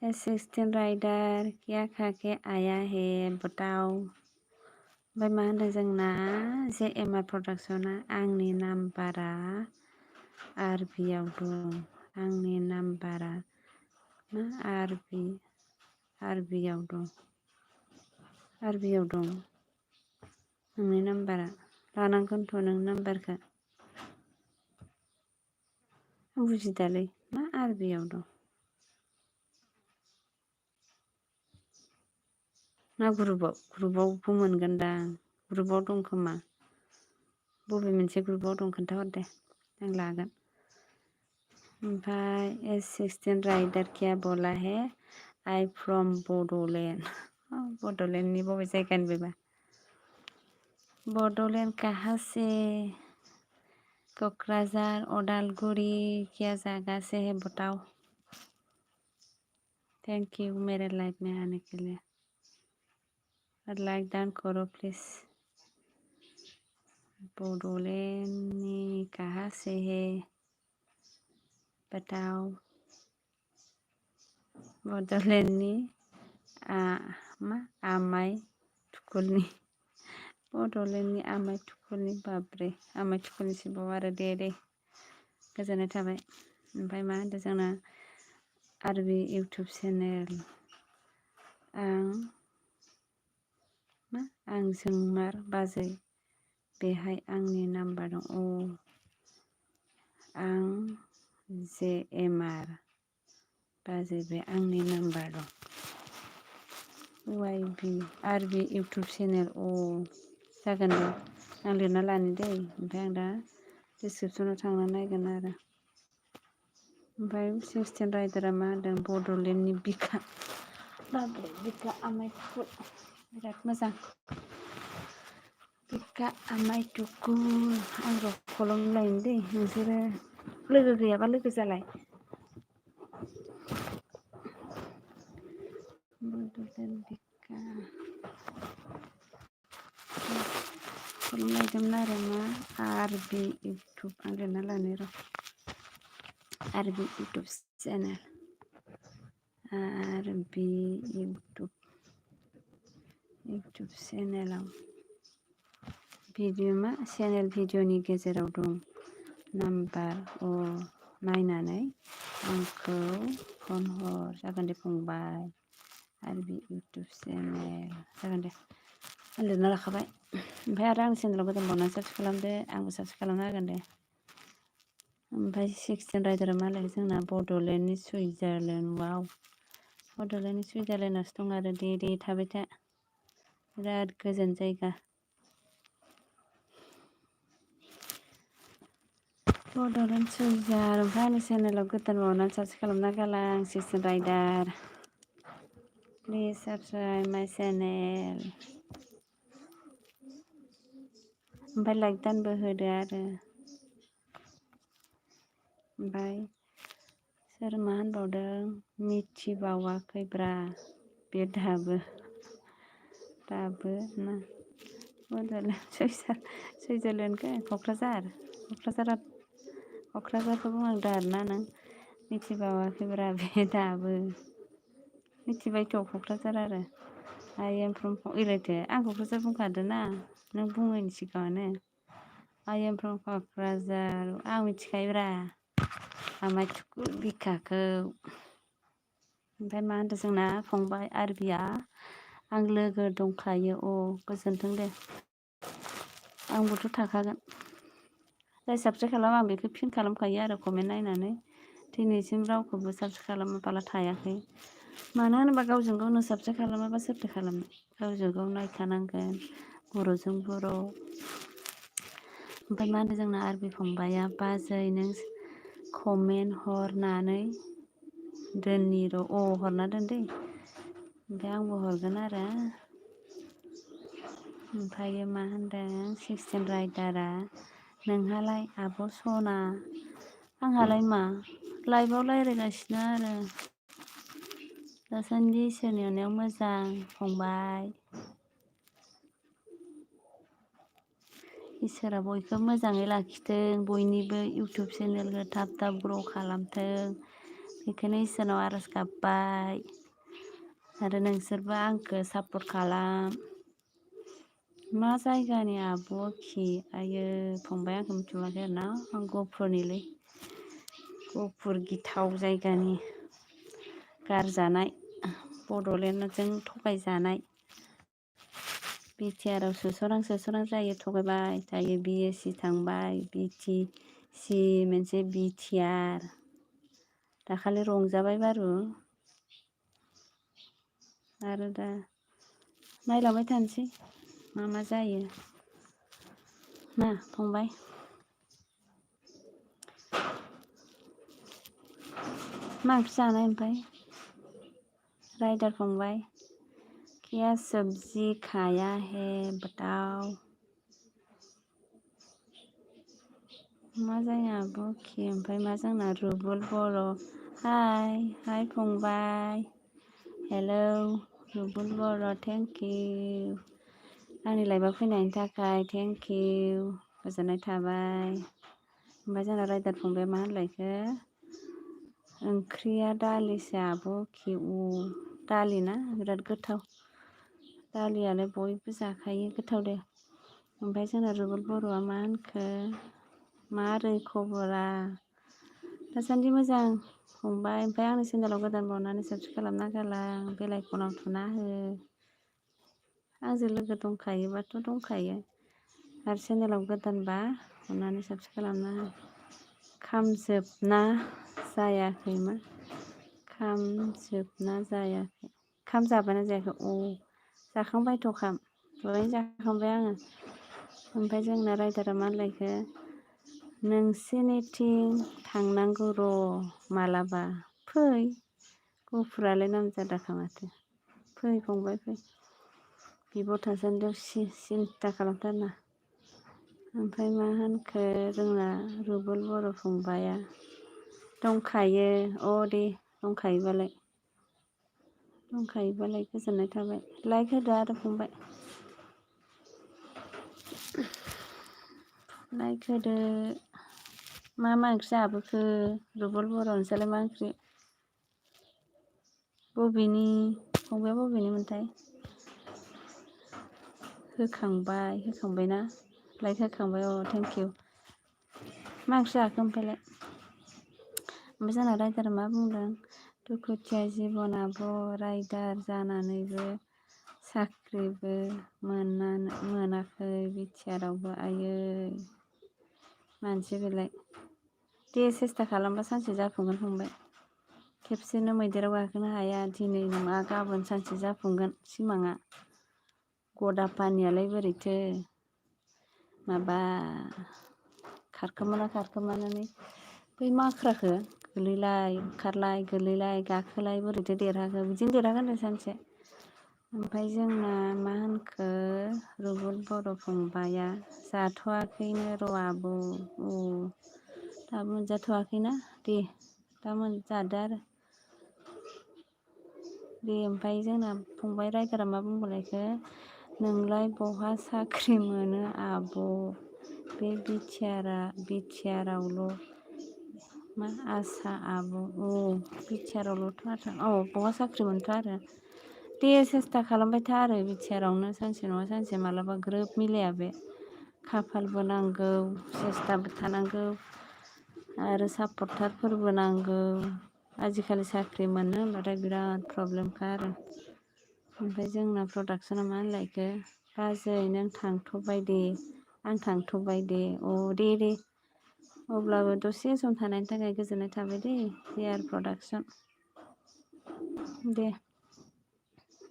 S16 राइडर, क्या खा के आया है बताओ। ओमफ्राय मा होनदों जोंना JMR प्रडाक्सना, आंनि नाम्बारा आरबिआव दं, आंनि नाम्बारा मा आरबिआव दं, आरबिआव दं नोंनि नाम्बारा। लानांगोनथ' नों नाम्बारखौ। आं बुजिदालै मा आरबिआव दं ना ग्रुपावबो मोनगोनदां, ग्रुपाव दं खोमा। बबे मोनसे ग्रुपाव दं खोन्थाहर दे, आं लागोन। ओमफ्राय S16 राइडर क्या बोला है, आइ फ्रम बड'लेण्ड। बड'लेण्डनि बबे जायगानि बेबा? बड'लेण्ड कहाँ से, क'क्राझार उदालगुरी, क्या जगह से है बताओ। थैंक यू मेरे लाइफ में आने के लिए, और लाइक डन करो प्लीज। बडोलेंड कहाँ से है बताओ। बड'लेण्डनि आमाइ थुखुलनि, बड'लेण्डनि आमाइ थुखुलनि, बाब्रे आमाइ थुखुलनिसिमबाव आरो दे गोजोननाय थाबाय। ओमफ्राय मा होनदों जोंना आरबि इउटुब चेनेल, आं जोंमार बाजै, बेहाय आंनि नाम्बार दं। आं JMR बाजैबाय आंनि नाम्बार दं YB RB इउटुब चेनेल जागोन दे आं लिरना लानो दै ओमफ्राय आं दा डिसक्रिपसनाव थांना नायगोन आरो ओमफ्राय 16 राइडारा मा होनदों बड'लेण्डनि बिखा बाब्रे बिखा आमायथुकुर बिराद मोजां बिखा आमायथुकुर आं र' कलम लायनो दै नोंसोरो लोगो गैयाबा लोगो जालाय बड'लेण्ड बिखा कलम लायदोंमोन आरो मा RB इउटुब आं लिरना लानो र' RB YouTube channel RB YouTube चेनेलाव भिडिअ मा चेनेल भिडिअनि गेजेराव दं नाम्बार नायनानै आंखौ फन हर जागोन दे फंबाय RB इउटुब चेनेल जागोन दे आं लिरना लाखाबाय ओमफ्राय आरो आंनि चेनेलाव गोदान बावनानै साबस्क्राइब खालामदो आंबो साबस्क्राइब खालामना होगोन दे ओमफ्राय 16 राइडारा मा लायो जोंना बड'लेण्डनि सुइजारलेण्ड वाव बड'लेण्डनि सुइजारलेण्डआवसो दं आरो दे थाबाय था बिराद गोजान जायगा बड'लेण्ड सुइजार ओमफ्राय आंनि चेनेलाव गोदान बावनानै साबस्क्राइब खालामना गालां 16 राइडार प्लिज साबस्क्राइब माय चेनेल ओमफ्राय लाइक दानबो होदो आरो ओमफ्राय सोर मा होनबावदों मिथिबावाखैब्रा बे दाबो ना बड'लेण्ड सुइजारलेण्डखौ क'क्राझारखौ बुंनांदों आरोना नों मिथिबावाखैब्रा बे दाबो मिथिबायथ' क'क्राझार आरो I am from इलायथो आं क'क्राझार बुंखादों ना नों बुङैनि सिगाङावनो I am from क'क्राझार आं मिथिखायोब्रा आमायथुकुर बिखाखौ ओमफ्राय मा होनदों जोंना फंबाय RBया आं लोगो दंखायो गोजोन्थों दे आंबोथ' थाखागोन जाय साबस्क्राइब खालामो आं बेखौ फिन खालामखायो आरो कमेन्ट नायनानै दिनैसिम रावखौबो साबस्क्राइब खालामाबाला थायाखै मानो होनोबा गावजों गावनो साबस्क्राइब खालामाबा सोरथो खालामनो गावजों गाव नायखानांगोन बर'जों बर' ओमफ्राय मा होनदों जोंना RB फंबाया बाजै नों कमेन्ट हरनानै दोननि र' हरना दोन दै ओमफ्राय आंबो हरगोन आरो ओमफ्राय मा होनदों 16 राइडारा नोंहालाय आब' सना आंहालाय मा लाइभआव रायज्लायगासिनो आरो दासान्दि इसोरनि अननायाव मोजां फंबाय इसोरा बयखौ मोजाङै लाखिथों बयनिबो इउटुब चेनेलखौ थाब ग्र' खालामथों बेखौनो इसोरनाव आर'ज गाबबाय आरो नोंसोरबो आंखौ सापर्ट खालाम मा जायगानि आब'खि आयो फंबाय आंखौ मिथिबावाखै आरोना आं गहपुरनिलै गहपुर गिथाव जायगानि गारजानाय बड'लेण्डजों थगायजानाय बिटिआरआव सोस'रां जायो थगायबाय थायो BSc थांबाय BTC मोनसे बिटिआर दाखालि रंजाबाय बारु आरो दा नायलांबाय थानोसै मा जायो ना फंबाय मा ओंख्रि जानाय ओमफ्राय राइडार फंबाय क्या सब्जी खाया है बताओ मा जाया आब'खि ओमफ्राय मा जोंना रुबुल बर' हाय फंबाय hello Rubul Boro' thank you आंनि लाइभआव फैनायनि थाखाय थेंक इउ गोजोननाय थाबाय ओमफ्राय जोंना राइडार फंबाया मा होनलायखो ओंख्रिया दालिसो आब'खि दालि ना बिराद गोथाव दालियालाय बयबो जाखायो गोथाव दे ओमफ्राय जोंना रुबुल बर'आ मा होनखो मारै खबरा दासान्दि मोजां फंबाय ओमफ्राय आंनि चेनेलाव गोदान बावनानै साबस्क्राइब खालामना गालां बेल आइकनाव थुना हो आंजों लोगो दंखायोबाथ' दंखायो आरो चेनेलाव गोदानबा अननानै साबस्क्राइब खालामना हो खामजोबना जायाखै मा खामजोबना जायाखै खामजाबाना जायाखै जाखांबायथ' दहायनो जाखांबाय आङो। ओमफ्राय जोंना रायदारा मा होनलायखो नोंसिनिथिं थांनांगौ र' मालाबा फै गुफुरालाय नामजादाखा माथो फै फंबाय फै बिब' थासान्दियाव सिन्था खालामथारना। ओमफ्राय मा होनखो जोंना रुबुल बर' फंबाया दंखायो दे दंखायोबालाय गोजोननाय थाबाय लाइक होदो आरो फंबाय लाइक होदो। मा ओंख्रि जाबोखो रुबुल बर' नोंस्रालाय मा ओंख्रि बबेनि फंबाया बबेनिमोनथाय होखांबायना लाइक होखांबाय थेंक इउ। मा ओंख्रि जाखो ओमफ्राय जोंना रायदारा मा बुंदों दुखुथिया जिबनाबो रायदार जानानैबो साख्रिबो मोनाखै बिटिआरआवबो आयै मानसि बेलाय दे सेस्था खालामबा सानसे जाफुंगोन फंबाय। खेबसेनो मैदेराव गाखोनो हाया दिनै नङा गाबोन सानसे जाफुंगोन सिमाङा। गदापानियालाय बोरैथो माबा खारखोमानानै बै माख्राखो गोलैलाय ओंखारलाय गोलैलाय गाखोलाय बोरैथो देरहाखो बिदिनो देरहागोन होनदों सानसे। ओमफ्राय जोंना मा होनखो रुबुल बर' फंबाया जाथ'वाखैनो र' आब' दाबो मोनजाथ'वाखैना दे दा मोनजादो आरो दे। ओमफ्राय जोंना फंबाय रायदारा मा बुंबावलायखो नोंलाय बहा साख्रि मोनो आब' बे बिटिआरआवल' मा आसा आब' बिटिआरआवल'थ' आरो बहा साख्रि मोनथ' आरो दे सेस्था खालामबाय था आरो बिटिआरआवनो सानसे नङा सानसे मालाबा ग्रोब मिलाया बे खाफालबो नांगौ सेस्थाबो थानांगौ आरो सापर्टारफोरबो नांगौ। आजिखालि साख्रि मोननो होनबाथाय बिराद प्रब्लेमखा आरो। ओमफ्राय जोंना प्रडाक्सना मा होनलायखो बाजै नों थांथ'बाय दे आं थांथ'बाय दे दे अब्लाबो दसे सम थानायनि थाखाय गोजोननाय थाबाय दे आर प्रडाक्सन दे।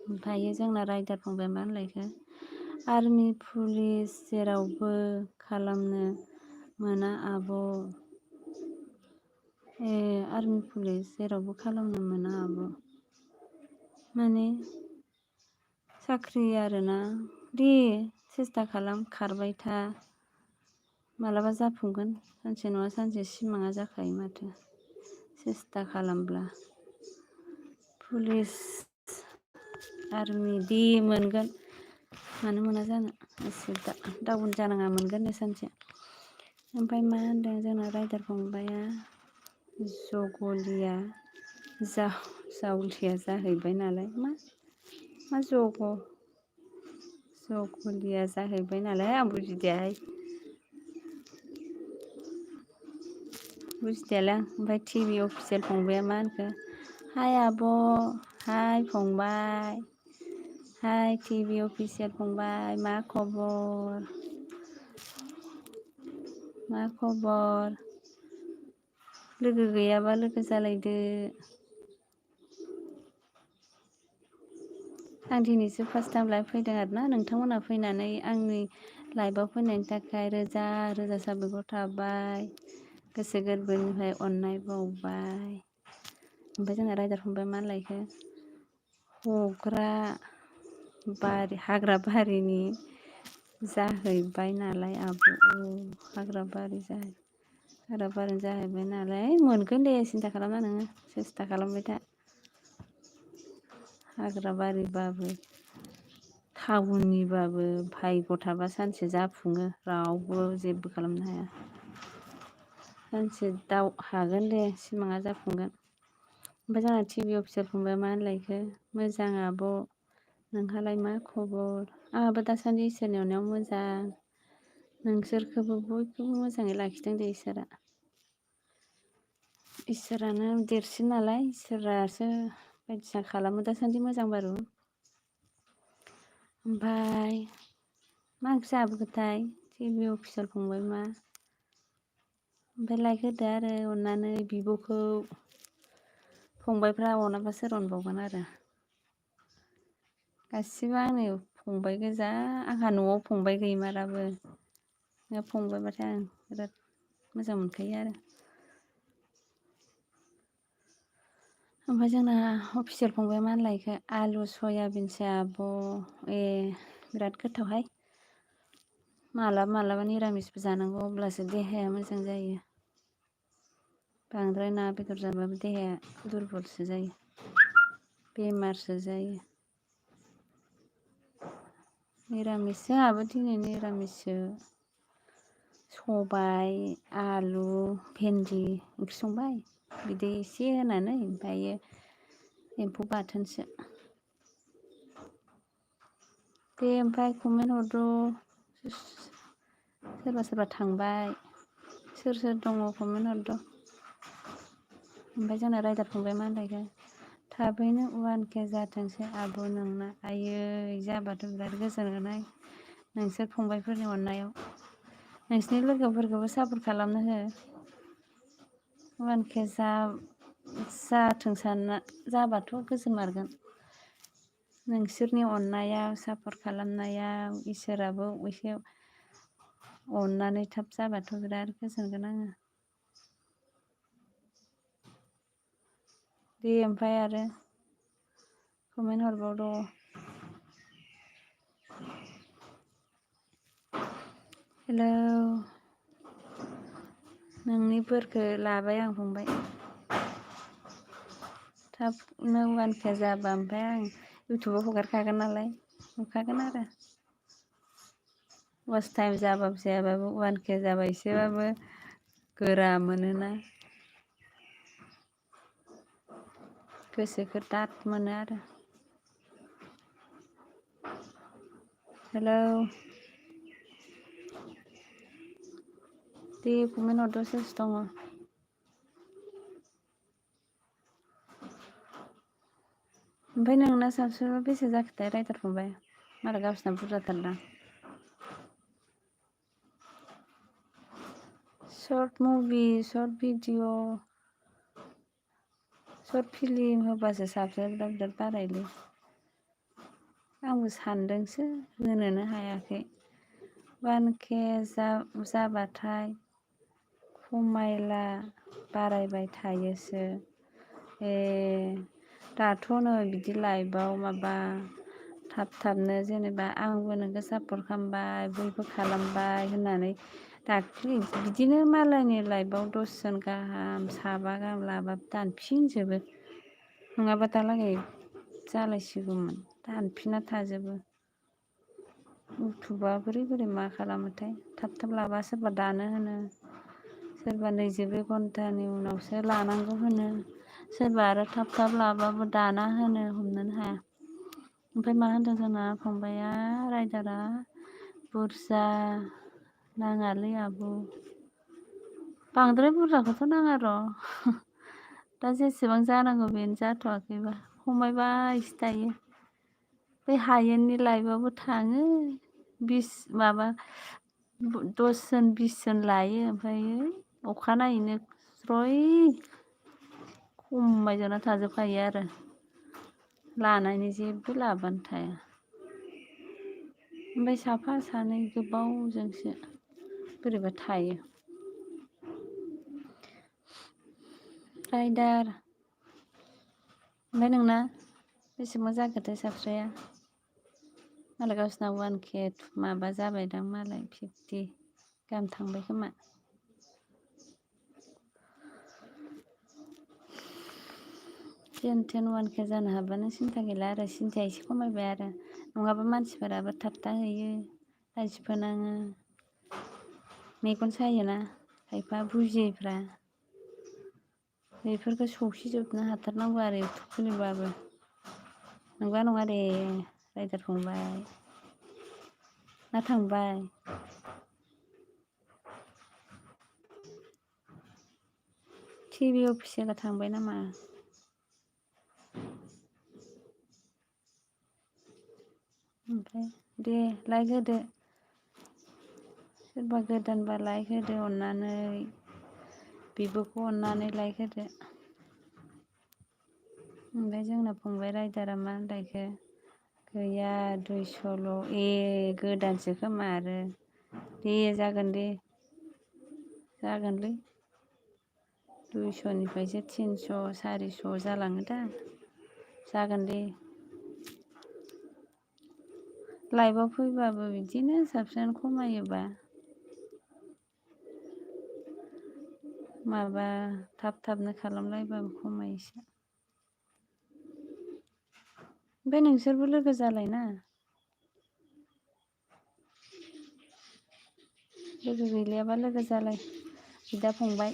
ओमफ्रायो जोंना रायदार फंबाय मा होनलायखो आर्मि पुलिस जेरावबो खालामनो मोना आब' आर्मि पुलिस जेरावबो खालामनो मोना आब' माने साख्रि आरोना दे सेस्था खालाम खारबाय था मालाबा जाफुंगोन सानसे नङा सानसे सिमाङा जाखायो माथो सेस्था खालामब्ला। पुलिस आर्मि दे मोनगोन मानो मोना जानो एसे डाउन जानाङा मोनगोन दे सानसे। ओमफ्राय मा होनदों जोंना रायदार फंबाया जगलिया जावलिया जाहैबाय नालाय मा जगलिया जाहैबाय नालाय आं बुजिदियाहाय ओमफ्राय टिभि अफिसियेल फंबाया मा होनखो हाय आब' हाय फंबाय हाय टिभि अफिसियेल फंबाय मा खबर लोगो गैयाबा लोगो जालायदो। आं दिनैसो फार्स्ट टाइम लाइभ फैदों आरोना नोंथांमोनहा फैनानै आंनि लाइभआव फैनायनि थाखाय रोजा रोजा साबायखर थाबाय गोसो गोरबोनिफ्राय अननाय बावबाय। ओमफ्राय जोंना रायदार फंबाया मा होनलायखो हाग्रा बारिनि जाहैबाय नालाय आब' हाग्रा बारिनि जाहैबाय नालाय मोनगोन दे सिन्था खालामना नोङो सेस्था खालामबाय था। हाग्रा बारिबाबो टाउननिबाबो भाग्य थाबा सानसे जाफुङो रावबो जेबो खालामनो हाया सानसे हागोन दे सिमाङा जाफुंगोन। ओमफ्राय जोंना टिभि अफिसियेल फंबाया मा होनलायखो मोजां आब' नोंहालाय मा खबर आंहाबो दासान्दि इसोरनि अननायाव मोजां नोंसोरखौबो बयखौबो मोजाङै लाखिदों दे इसोरानो देरसिन नालाय इसोरासो बायदिसिना खालामो दासान्दि मोजां बारु। ओमफ्राय मा ओंख्रि जाबोखोथाय टिभि अफिसियेल फंबाय मा ओमफ्राय लाइक होदो आरो अननानै बिब'खौ फंबायफ्रा अनाबा सोर अनबावगोन आरो गासिबो आंनि फंबाय गोजा आंहा न'आव फंबाय गैमाराबो फंबायबाथाय आं बिराद मोजां मोनखायो आरो ओमफ्राय जोंना अफिसियेल फंबाया मा होनलायखो आलु सयाबिनसो आब' बिराद गोथावहाय मालाबा मालाबा निरामिसबो जानांगौ अब्लासो देहाया मोजां जायो बांद्राय ना बेदर जाबाबो देहाया दुरबलसो जायो बेमारसो जायो निरामिस जोंहाबो दिनै निरामिससो सबाय आलु भेन्दि ओंख्रि संबाय बिदै एसे होनानै ओमफ्रायो एम्फौ बाथोनसो दे ओमफ्राय कमेन्ट हरद' सोरबा सोरबा थांबाय सोर सोर दङ कमेन्ट हरद' ओमफ्राय जोंना रायदार फंबाय मा होनलायखो थाबैनो 1K जाथोंसै आब' नोंना आयै जाबाथ' बिराद गोजोनगोनहाय नोंसोर फंबायफोरनि अननायाव नोंसिनि लोगोफोरखौबो सापर्ट खालामनो हो 1K जाथों सानना जाबाथ' गोजोनमारगोन नोंसोरनि अननायाव सापर्ट खालामनायाव इसोराबो एसे अननानै थाब जाबाथ' बिराद गोजोनगोन आङो दे ओमफ्राय आरो कमेन्ट हरबावद' हेलौ नोंनि बोरखौ लाबाय आं फंबाय थाबनो 1K जाबा ओमफ्राय आं इउटुबाव हगारखागोन नालाय नुखागोन आरो वाच टाइम जाबाबो जायाबाबो 1K जाबा एसेबाबो गोरा मोनोना गोसोखौ दाद मोनो आरो हेलौ दे कमेन्ट हरद' सोर सोर दङ ओमफ्राय नोंना साबसक्राइबार बेसे जाखोथाय रायदार फंबाय मालाय गावसिना बुरजाथारदां short movie short video short film होबासो साबसक्राइबारआ बिराद बारायोलै आंबो सानदोंसो होनोनो हायाखै 1K जाबाथाय खमायला बारायबाय थायोसो दाथ' नै बिदि लाइभआव माबा थाबनो जेनेबा आंबो नोंखौ सापर्ट खालामबाय बयबो खालामबाय होननानै दाख्लि बिदिनो मालायनि लाइभआव 10 जन गाहाम साबा गाहाम लाबाबो दानफिनजोबो नङाबा दालागै जालायसिगौमोन दानफिनना थाजोबो इउटुबा बोरै मा खालामोथाय थाब लाबा सोरबा दानो होनो सोरबा 22 घन्टानि उनावसो लानांगौ होनो सोरबा आरो थाब लाबाबो दाना होनो हमनोनो हाया ओमफ्राय मा होनदों जोंना फंबाया रायदारा बुरजा नाङालै आब' बांद्राय बुरजाखौथ' नाङा र' दा जेसेबां जानांगौ बेनो जाथ'वाखैबा खमायबायसो थायो बै हायेननि लाइभआवबो थाङो 10 जन 20 जन लायो ओमफ्रायो अखानायैनो स्रय खमायजना थाजोबखायो आरो लानायनि जेबो लाबानो थाया ओमफ्राय साफा सानै गोबावजोंसो बोरैबा थायो रायदार ओमफ्राय नोंना बेसेबां जाखोथाय साबस्क्राइबा मालाय गावसिना 1K माबा जाबायदां मालाय 50 गाहाम थांबाय खोमा जेन 1K जानो हाबानो सिन्था गैला आरो सिन्थाया एसे खमायबाय आरो नङाबा मानसिफोराबो थाबथा हैयो लाजि फोनाङो मेगन सायोना खायफा बुजियैफ्रा बेफोरखौ सौसिजोबनो हाथारनांगौ आरो इउटुब खुलिबाबो नंगौना नङा दे रायदार फंबाय ना थांबाय टिभि अफिसियेला थांबाय नामा ओमफ्राय दे लाइक होदो सोरबा गोदानबा लाइक होदो अननानै बिब'खौ अननानै लाइक होदो ओमफ्राय जोंना फंबाय राइडारा मा होनलायखो गैया 200ल' गोदानसो खोमा आरो दे जागोनलै 200निफ्रायसो 300 400 जालाङो दा जागोन दे लाइभआव फैबाबो बिदिनो साबसिन खमायोबा माबा थाबनो खालामलायबाबो खमायोसो ओमफ्राय नोंसोरबो लोगो जालायना लोगो गैलायाबा लोगो जालाय बिदा फंबाय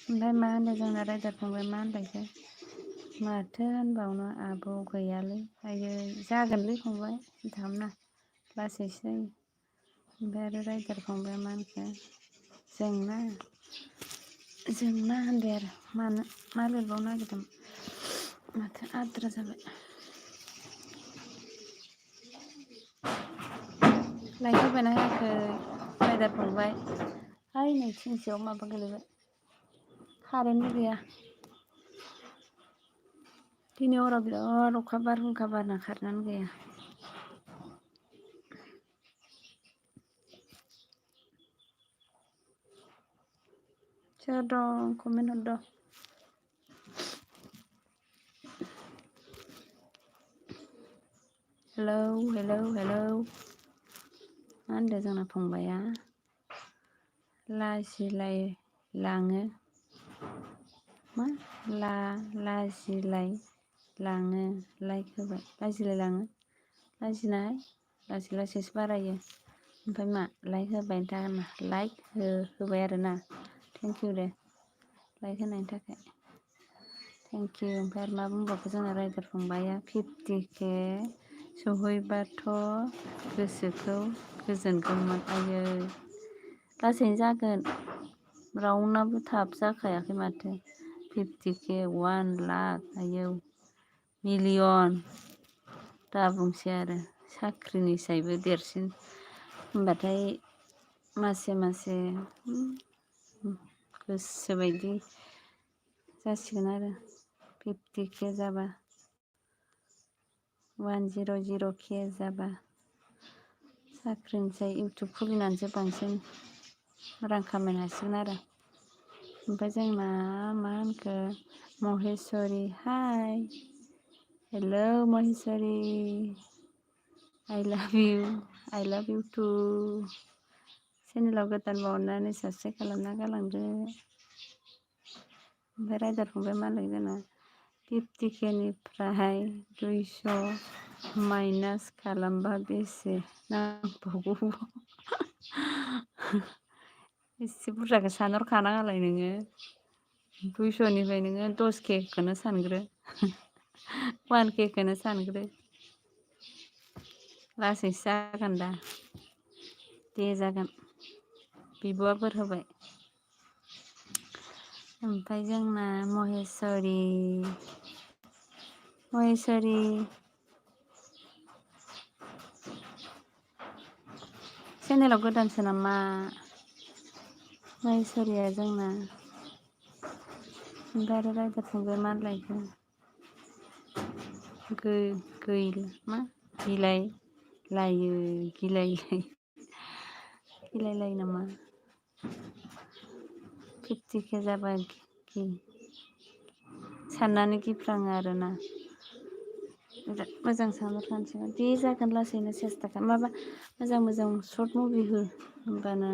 ओमफ्राय मा होनो जोंना राइडार फंबाय मा होनलायखो माथो होनबावनो आब' गैयालै आयै जागोनलै फंबाय सिन्था खालामना लासैसो जायो ओमफ्राय आरो राइडार फंबाया मा होनखो जोंना होनबाय आरो मानो मा लिरबावनो नागिरदों माथो आद्रा जाबाय लाइक होबायना होयाखै राइडार फंबाय हाय नै थिंसेयाव माबा गोलैबाय कारेन्टबो गैया दिनै हराव बिराद अखा बारहुंखा बारना कारेन्टआनो गैया सोर दं कमेन्ट हरद' हेलौ मा होनदों जोंना फंबाया लाजिलाय लाङो मा लाजिलाय लाङो लाइक होबाय लाजिलाय लाङो लाजिनाय लासै लासैसो बारायो ओमफ्राय मा लाइक होबाय था लाइक होबाय आरोना थेंकिउ दे लाइक होनायनि थाखाय थेंकिउ ओमफ्राय आरो मा बुंबावखो जोंना राइडार फंबाया 50K सहैबाथ' गोसोखौ गोजोनगौमोन आयै लासैनो जागोन रावनाबो थाब जाखायाखै माथो 50K 1 लाख आयौ मिलियन दा बुंसै आरो साख्रिनिसायबो देरसिन होनबाथाय मासे गोसोबायदि जासिगोन आरो 50K जाबा 100K जाबा साख्रिनिसाय इउटुब खुलिनानैसो बांसिन रां खामायनो हासिगोन आरो ओमफ्राय जोंना मा होनखो Maheswari hi hello Maheswari I love you too चेनेलाव गोदानबा अननानै साबसक्राइब खालामना गालांदो ओमफ्राय राइडार फंबाय मालाय जोंना 50Kनिफ्राय 200 माइनास खालामबा बेसे नांबावगौ एसे बुरजाखौ सानहरखानाङालाय नोङो 200निफ्राय नोङो 10Kखौनो सानग्रो 1Kखौनो सानग्रो लासैसो जागोन दा दे जागोन बिब'आ बोर होबाय ओमफ्राय जोंना महेस्वरि चेनेलाव गोदानसो नामा महेस्वरिया जोंना ओमफ्राय आरो राइडार फंबाय मा होनलायखो गिलाय लायो नामा 50K जाबा साननानै गिफ्राङो आरोना बिराद मोजां सानहरखानोसै दे जागोन लासैनो सेस्था माबा मोजां सर्ट मुभि हो होमबानो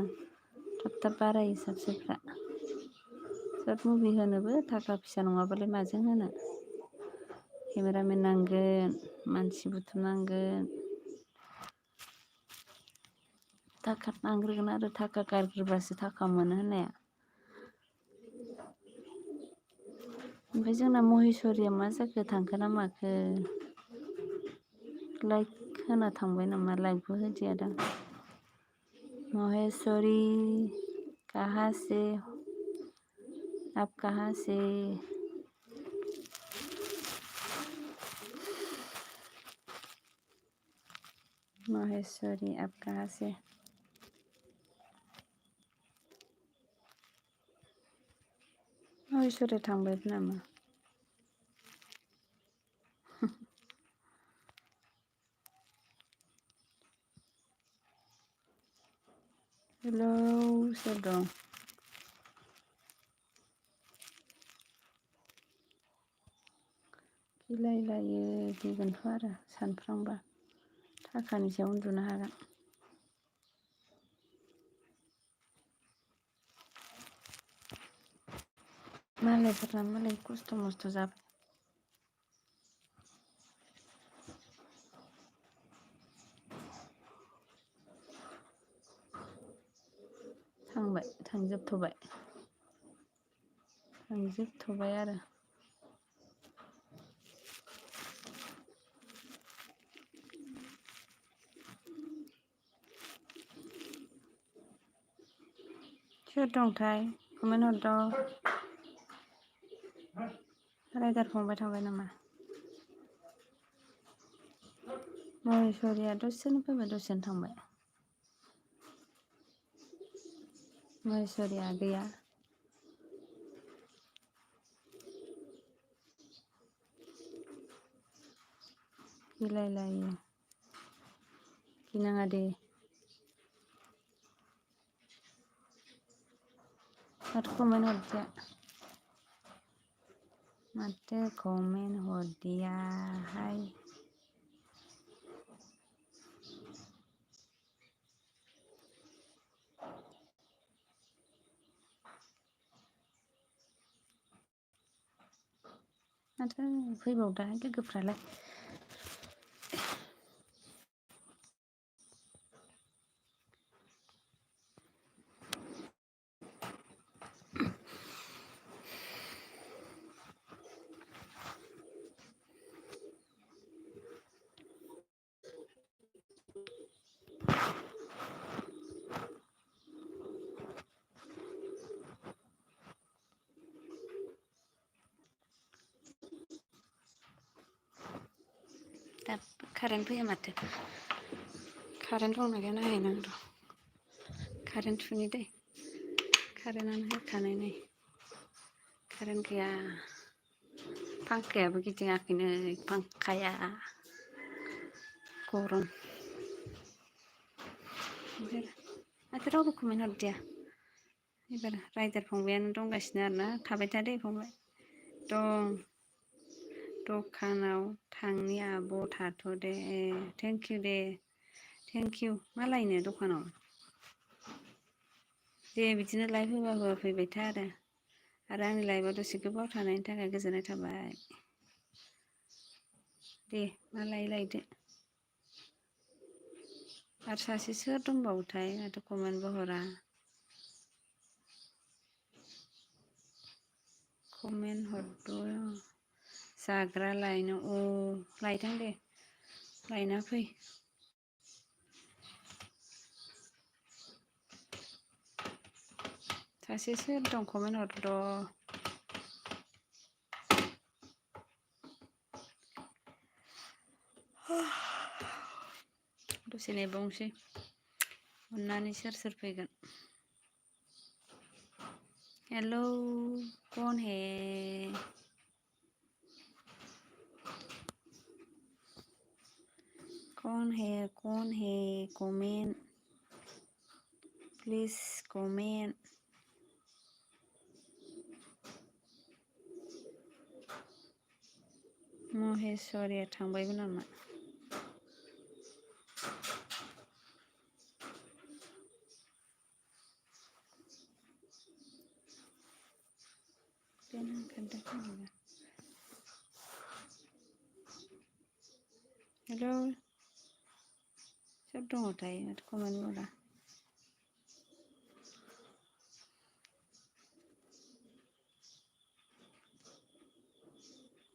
थाब बारायो साबस्क्राइबफ्रा सर्ट मुभि होनोबो थाखा फैसा नङाबालाय माजों होनो केमेरामेन नांगोन मानसि बुथुमनांगोन थाखा नांग्रोगोन आरो थाखा गारग्रोबासो थाखा मोनो होननाया ओमफ्राय जोंना महेस्वरिया मा जाखो थांखो ना माखो लाइक होना थांबाय नामा लाइकबो होदिया दां महेस्वरी कहाँ से आप कहाँ से महेस्वरी आप कहाँ से महेस्वरी थांबाय नामा गिलायलायो गिगोनथ' आरो सानफ्रांबा थाखानि सायाव उन्दुनो हागोन। मालायफोरना मालाय खस्थ' मस्थ' जाबाय। थांजोबथ'बाय आरो सोर दंथाय कमेन्ट हरद' राइडार फंबाय थांबाय नामा? महेस्वरिया दसेनो फैबाय दसेनो थांबाय। महेस्वरिया गैया। गिलायलायो गिनाङा दे। माथो कमेन्ट हरदिया माथो कमेन्ट हरदियाहाय। माथो फैबावदाय लोगोफ्रालाय। दा कारेन्ट फैया माथो। कारेन्ट दंना गैया नायहैनांगौ र'। कारेन्ट थुनि दै कारेन्टआनो होखानाय नै कारेन्ट गैया। फांखायाबो गिदिङाखैनो फांखाया गरम। माथो रावबो कमेन्ट हरदिया। एबार राइडार फंबायानो दंगासिनो आरोना थाबाय था दे फंबाय। दं दखानाव थांनि आब' थाथ'दे ए थेंकिउ दे थेंकिउ मा लायनो दखानाव दे बिदिनो लाइभ होबा फैबाय था आरो आंनि लाइभआव दसे गोबाव थानायनि थाखाय गोजोननाय थाबाय। दे मा लायै लायदो। आरो सासे सोर दंबावोथाय माथो कमेन्टबो हरा। कमेन्ट हरद' जाग्रा लायनो लायथां दे लायना फै। सासे सोर दं कमेन्ट हरद'। दसे नेबावनोसै अननानै सोर फैगोन। हेलौ कौन है कौन है कमेंट प्लीज कमेंट। महेस्वरिया थांबायबो नामा? हेलौ सोर दङथाय माथो कमेन्ट हरा।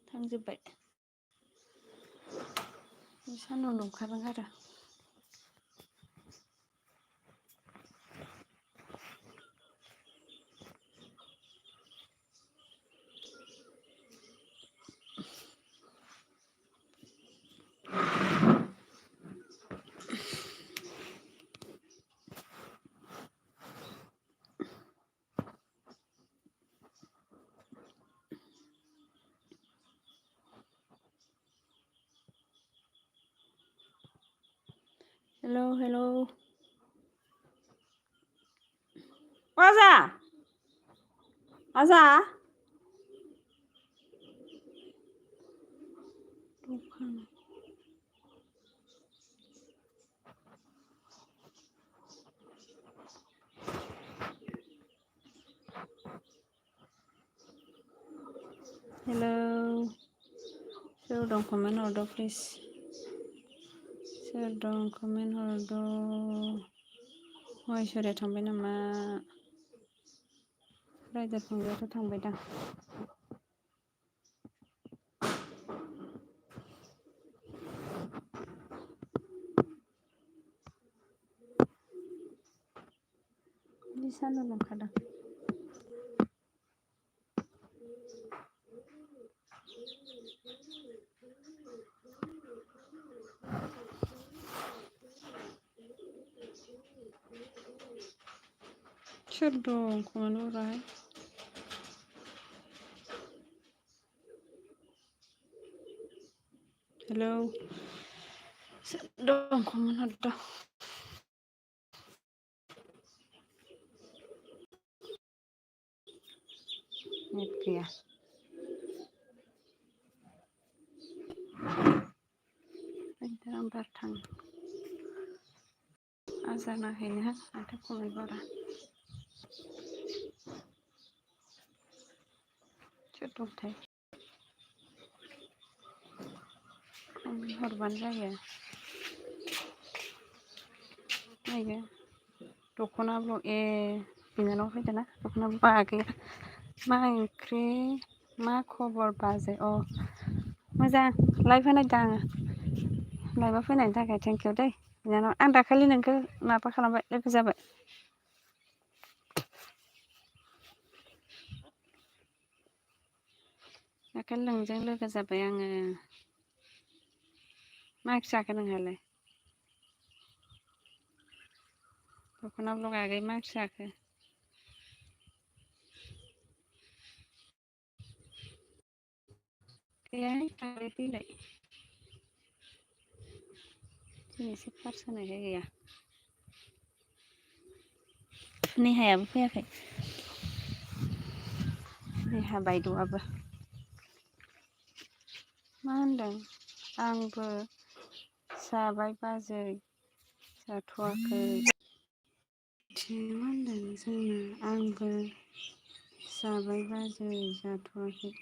थांजोब्बाय सान्दुं दुंखादों आरो हेलौ आजा Hello. Soर dं comment hरदो please. सोर दं comment हरदो. महेश्वरिया थांबाय नामा? रायदार फंबायाथ' थांबाय दां. लिसानो ओंखारदों. सोर दं comment हराहाय. Hello. Soर dं comment हरदो. नेट गैया. रायदार बार थां. आजानाखैनो माथो comment हरा. सोर दंथाय? comment हरबानो जायो. नायदो. दख'ना ब्लग बिनानाव फैदोंना दख'ना बागै मा ओंख्रि मा खबर बाजै मोजां लाइभ होनायदों आङो लाइभआव फैनायनि थाखाय थेंक इउ दै बिनानाव आं दाखालि नोंखौ माबा खालामबाय लोगो जाबाय दाखालि नोंजों लोगो जाबाय आङो मा ओंख्रि जाखो नोंहालाय दख'ना ब्लग आगै मा ओंख्रि जाखो गैयाहाय थांलाय फैलाय दिनैसो फार्स्ट होनायखाय गैया नेहायाबो फैयाखै नेहा बायद'आबो मा होनदों आंबो जाबाय बाजै जाथ'वाखै मा होनदों जोंना आंबो जाबाय बाजै जाथ'वाखै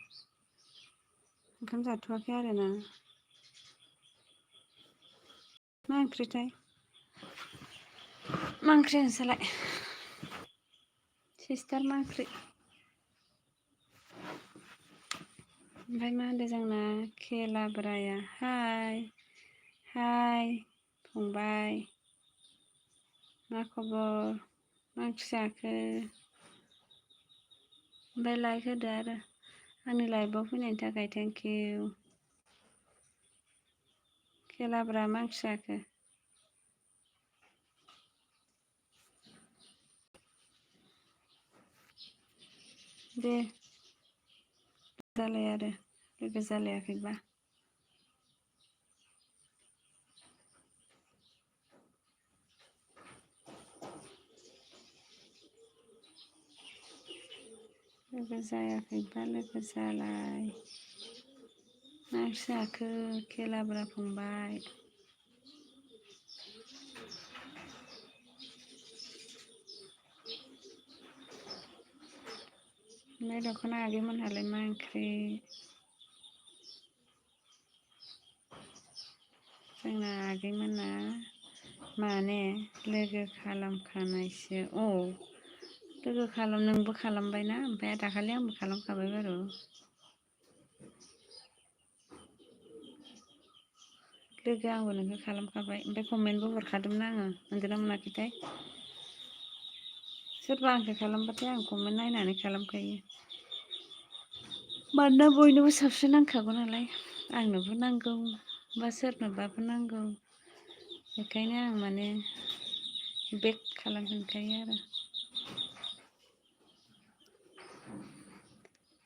ओंखाम जाथ'वाखै आरोना मा ओंख्रिथाय मा ओंख्रि नोंस्रालाय सिस्टार मा ओंख्रि ओमफ्राय मा होनदों जोंना खेलाब्राया हाय फंबाय मा खबर मा ओंख्रि जाखो ओमफ्राय लाइक होदो आरो आंनि लाइभआव फैनायनि थाखाय थेंक इउ खेलाब्रा मा ओंख्रि जाखो दे जालाय आरो लोगो जालायाखैबा लोगो जायाखैबा लोगो जालाय मा ओंख्रि जाखो खेलाब्रा फंबाय ओमफ्राय दख'ना आगैमोनहालाय मा ओंख्रि जोंना आगैमोना माने लोगो खालामखानायसो नोंबो खालामबायना ओमफ्राय दाखालि आंबो खालामखाबाय बारु लोगो आंबो नोंखौ खालामखाबाय ओमफ्राय कमेन्टबो हरखादोंमोन आङो मोनदोंना मोनाखैथाय सोरबा आंखौ खालामबाथाय आं कमेन्ट नायनानै खालामखायो मानोना बयनोबो साबसिन नांखागौ नालाय आंनोबो नांगौ बा सोरनोबाबो नांगौ बेखायनो आं माने बेक खालामफिनखायो आरो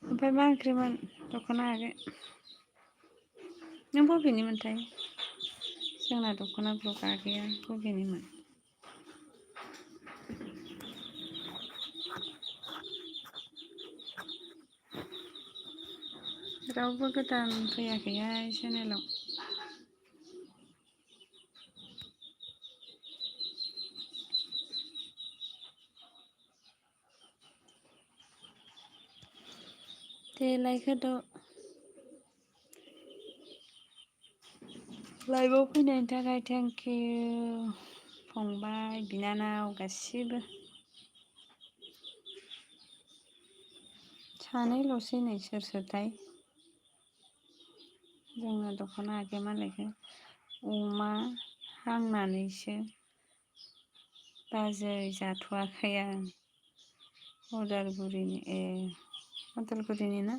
ओमफ्राय मा ओंख्रिमोन दख'ना आगै नों बबेनिमोनथाय जोंना दख'ना ब्लग आगैया बबेनिमोन रावबो गोदान फैयाखैहाय चेनेलाव। दे लाइक होद'। लाइभआव फैनायनि थाखाय थेंक इउ फंबाय बिनानाव गासिबो। सानैल'सै नै सोर सोरथाय। जोंना दख'ना आगै मालायखो अमा हांनानैसो बाजै जाथ'वाखै आं। उदालगुरिनि ना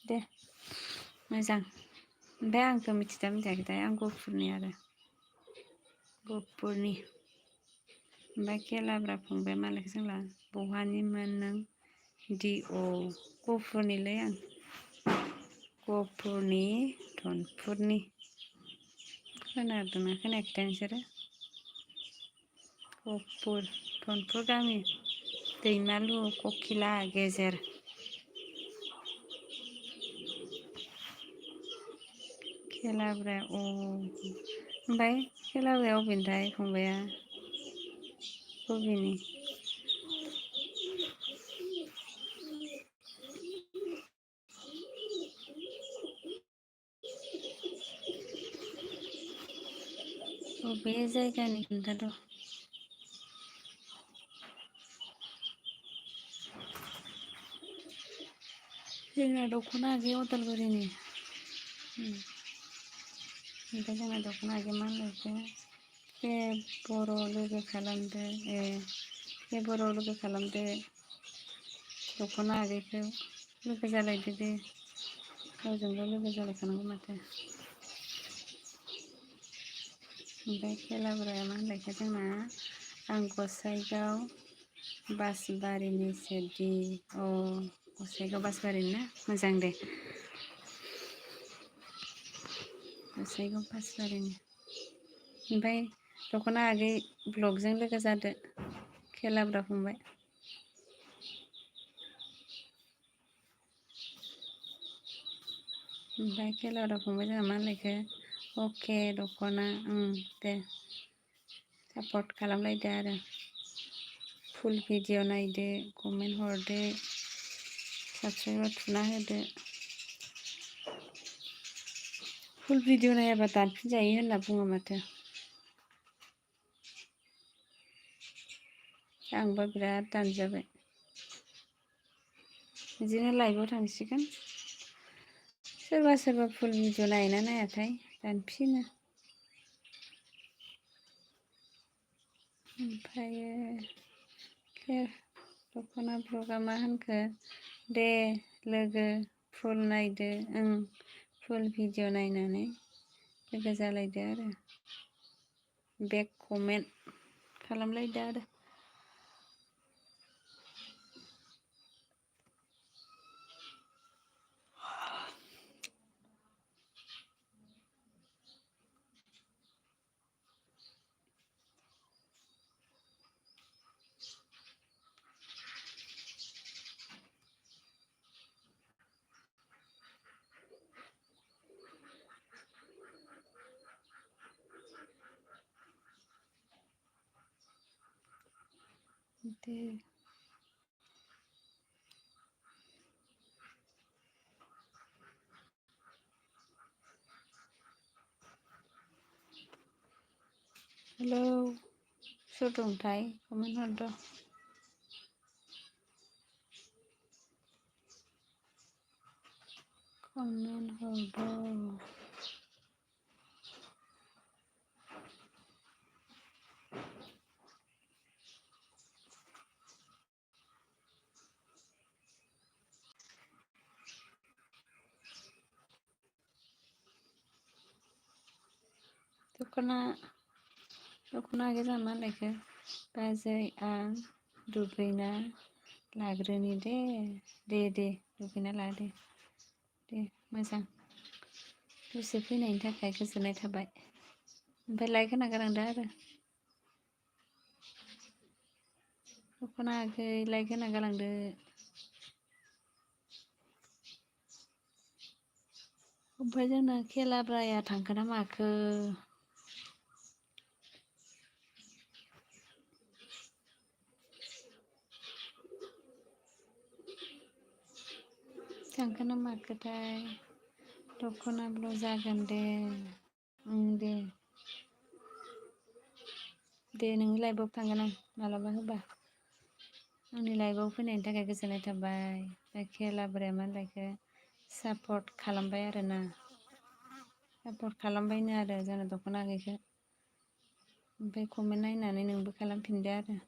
दे मोजां। ओमफ्राय आंखौ मिथिदा मिथियाखैथाय आं गहपुरनि आरो गहपुरनि। ओमफ्राय खेलाब्रा फंबाय मालायखौ जोंला बहानिमोन नों गहपुरनिलै आं गहपुरनि धनपुरनि। खोनादोंना खोनायाखैथाय नोंसोरो? गहपुर धनपुर गामि दैमालु ककिला गेजेर। खेलाब्रा ओमफ्राय खेलाब्राया अबेनिथाय फंबाया बबेनि? बबे जायगानि खोन्थाद'। जोंना दख'ना आगैया उदालगुरिनि। ओमफ्राय जोंना दख'ना आगैया मालायखो बे बर' लोगो खालामदो बे बर' लोगो खालामदो दख'ना आगैखौ लोगो जालायदो दे। गावजोंगाव लोगो जालायखानांगौ माथो। ओमफ्राय खेलाब्राया मा होनलायखो जोंना आं गसाइगाव बासबारिनिसो दि गसाइगाव बासबारिनि ना मोजां दे। गसाइगाव बासबारिनि। ओमफ्राय दख'ना आगै ब्लगजों लोगो जादो खेलाब्रा फंबाय। ओमफ्राय खेलाब्रा फंबाय जोंहा मा होनलायखो अके दख'ना दे सापर्ट खालामलायदो आरो फुल भिडिअ नायदो कमेन्ट हरदो साबसक्राइबार थुना होदो। फुल भिडिअ नायाबा दानफिनजायो होनना बुङो माथो। आंबा बिराद दानजाबाय। बिदिनो लाइभआव थांसिगोन। सोरबा सोरबा फुल भिडिअ नायोना नायाथाय दानफिनो। ओमफ्रायो दख'ना ब्लगा मा होनखो दे लोगो फुल नायदो फुल भिडिअ नायनानै लोगो जालायदो आरो बेक कमेन्ट खालामलायदो आरो। दे हेलौ सोर दंथाय कमेन्ट हरद'। कमेन्ट हरद'। दख'ना आगै जोंहा मा होनलायखो बाजै आं दुगैना लाग्रोनि दे दुगैना ला दे मोजां। दसे फैनायनि थाखाय गोजोननाय थाबाय। ओमफ्राय लाइक होना गालांदो आरो दख'ना आगै लाइक होना गालांदो। ओमफ्राय जोंना खेलाब्राया थांखोना माखो थांखोना माखोथाय दख'नाल' जागोन दे दे नोंनि लाइफआव थांगोन आं मालाबा होबा आंनि लाइफआव फैनायनि थाखाय गोजोननाय थाबाय दा खेलाब्राया मा लायखो सापर्ट खालामबाय आरोना सापर्ट खालामबायनो आरो जोंना दख'ना आगैखौ ओमफ्राय कमेन्ट नायनानै नोंबो खालामफिनदो आरो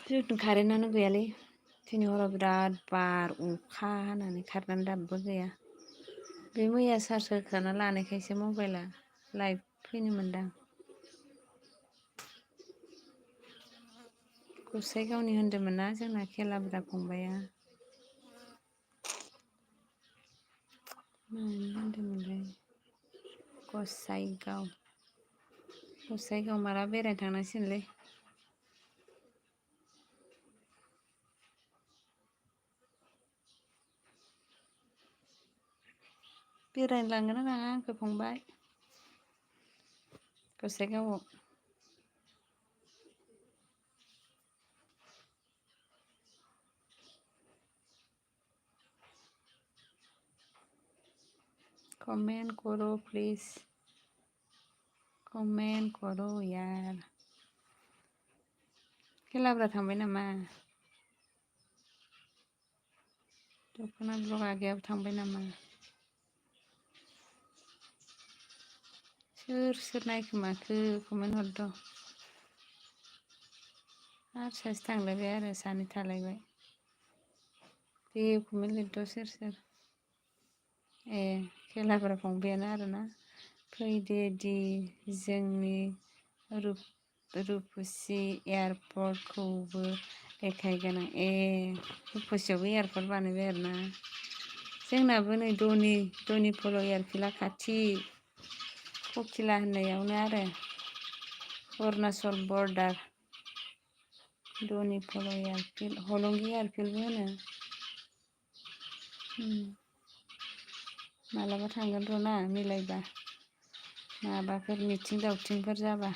जोंथ' कारेन्टआनो गैयालै दिनै हराव बिराद बार अखा हानानै कारेन्टआनो दाबो गैया बे मैया चार्ज होखाना लानायखायसो मबाइला लाइट फैनो मोनदां गसाइगावनि होन्दोंमोन ना जोंना खेलाब्रा फंबाया मानि होन्दोंमोनलाय गसाइगाव माला बेरायनो थांनांसिगोनलै बेरायनो लांगोन ना लाङा आंखौ फंबाय गसाइगावआव कमेंट करो प्लीज कमेंट करो यार खेलाब्रा थांबाय नामा दख'ना ब्लग आगैयाबो थांबाय नामा सोर नायखोमाखो कमेन्ट हरद' आरो सासे थांलायबाय आरो सानै थालायबाय दे कमेन्ट लिरद' सोर ए खेलाब्रा फंबायानो आरोना फैदो दि जोंनि रुपसि एयारपर्टखौबो देखायगोन आं ए रुपसियावबो एयारपर्ट बानायबाय आरोना जोंनाबो नै धनि फल' एयारफिल्डआ खाथि ककिला होननायावनो आरो अरुणाचल बर्डार धनि फल' एयारफिल्ड हलंगि एयारफिल्डबो होनो मालाबा थांगोन र' ना मिलायबा माबाफोर मिथिं दावथिंफोर जाबा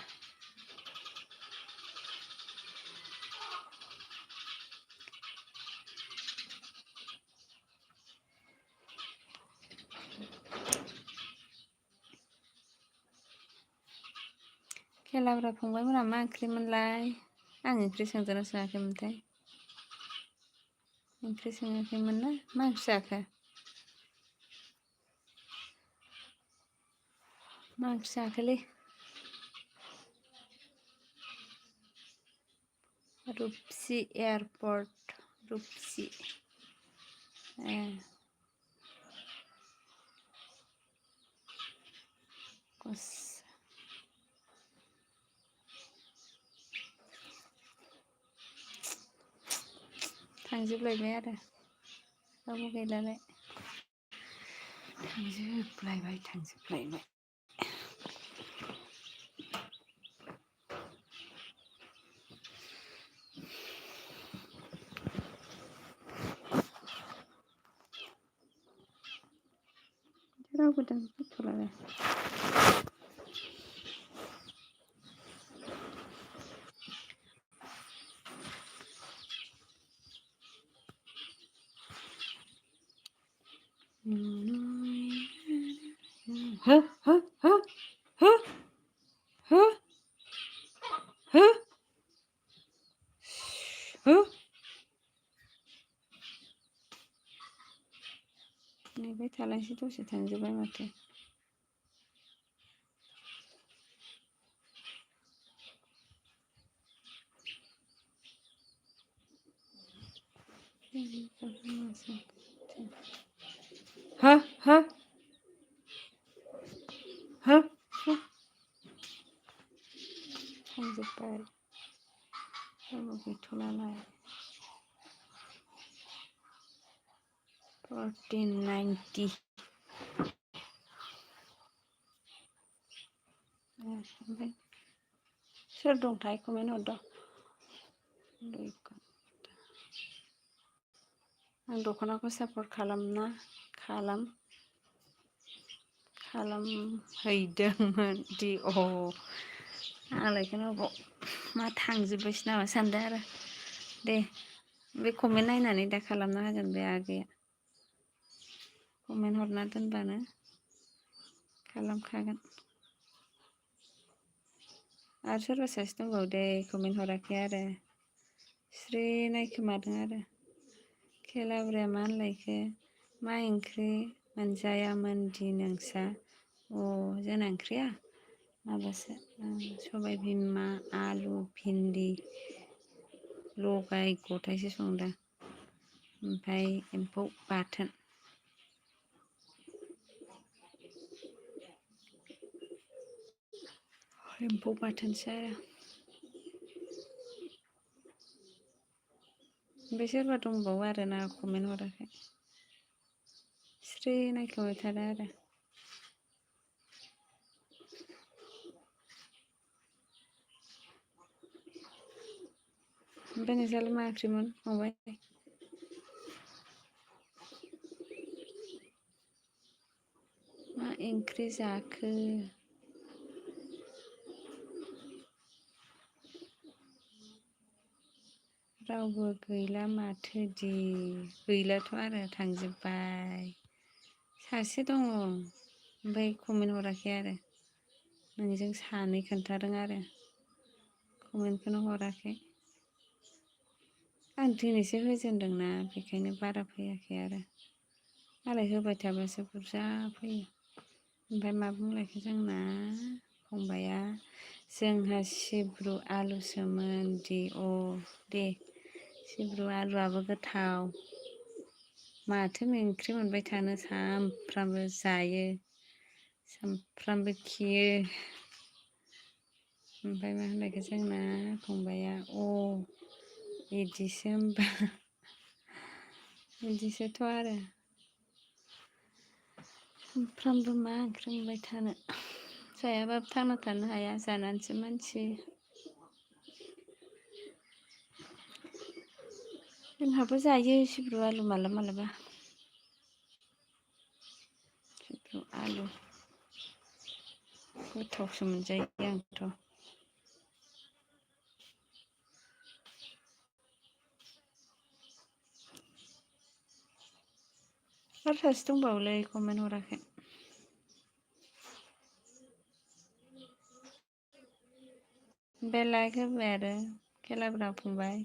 खेलाब्रा फंबायमोनहा मा ओंख्रिमोनलाय आं ओंख्रि सोंदोंना सोङाखैमोनथाय ओंख्रि सोङाखैमोन ना मा ओंख्रि जाखो मा ओंख्रि जाखोलै रुपसि एयारपर्ट रुपसि ए थांजोबलायबाय आरो रावबो गैलालाय थांजोबलायबाय रावबो दानफैथ'लालाय हो हो हो हो हो हो हो नेबाय थालायसै दसे थांजोबबाय माथो हो हो हो हो थांजोबबाय रावबो गैथ'लालाय 1490 ओमफ्राय सोर दंथाय कमेन्ट हरदों आं दख'नाखौ सापर्ट खालामहैदोंमोन दि आंलाय खोनाबाव मा थांजोब्बायसो नामा सानदों आरो दे बे कमेन्ट नायनानै दा खालामना होगोन बे आगैया कमेन्ट हरना दोनबानो खालामखागोन आरो सोरबा सासे दंबावो दे कमेन्ट हराखै आरो स्रि नायखोमादों आरो खेलाब्राया मा होनलायखो मा ओंख्रि मोनजायामोनदि नोंसा जोंना ओंख्रिया माबासो सबाय बिमा आलु भिन्दि लगाय गथायसो संदों ओमफ्राय एम्फौ बाथोन एम्फौ बाथोनसो आरो ओमफ्राय सोरबा दंबावो आरो ना कमेन्ट हराखै स्रि नायखोबाय थादों आरो ओमफ्राय नोंस्रालाय मा ओंख्रिमोन फंबाय मा ओंख्रि जाखो रावबो गैला माथो दि गैलाथ' आरो थांजोब्बाय सासे दङ ओमफ्राय कमेन्ट हराखै आरो नोंजों सानै खोन्थादों आरो कमेन्टखौनो हराखै आं दिनैसो होजेनदोंना बेखायनो बारा फैयाखै आरो मालाय होबाय थाबासो बुरजा फैयो ओमफ्राय मा बुंलायखो जोंना फंबाया जोंहा सिब्रु आलुसोमोन दि दे सिब्रु आलुआबो गोथाव माथो ओंख्रि मोनबाय थानो सामफ्रामबो जायो सामफ्रामबो खियो ओमफ्राय मा होनलायखो जोंना फंबाया बिदिसो होमबा बिदिसोथ' आरो सामफ्रामबो मा ओंख्रि मोनबाय थानो जायाबाबो थांना थानो हाया जानानैसो मानसि जोंहाबो जायो सिब्रु आलु मालाबा मालाबा सिब्रु आलु गोथावसो मोनजायो आंथ' आरो सासे दंबावोलै कमेन्ट हराखै बे लाइक होबाय आरो खेलाब्रा फंबाय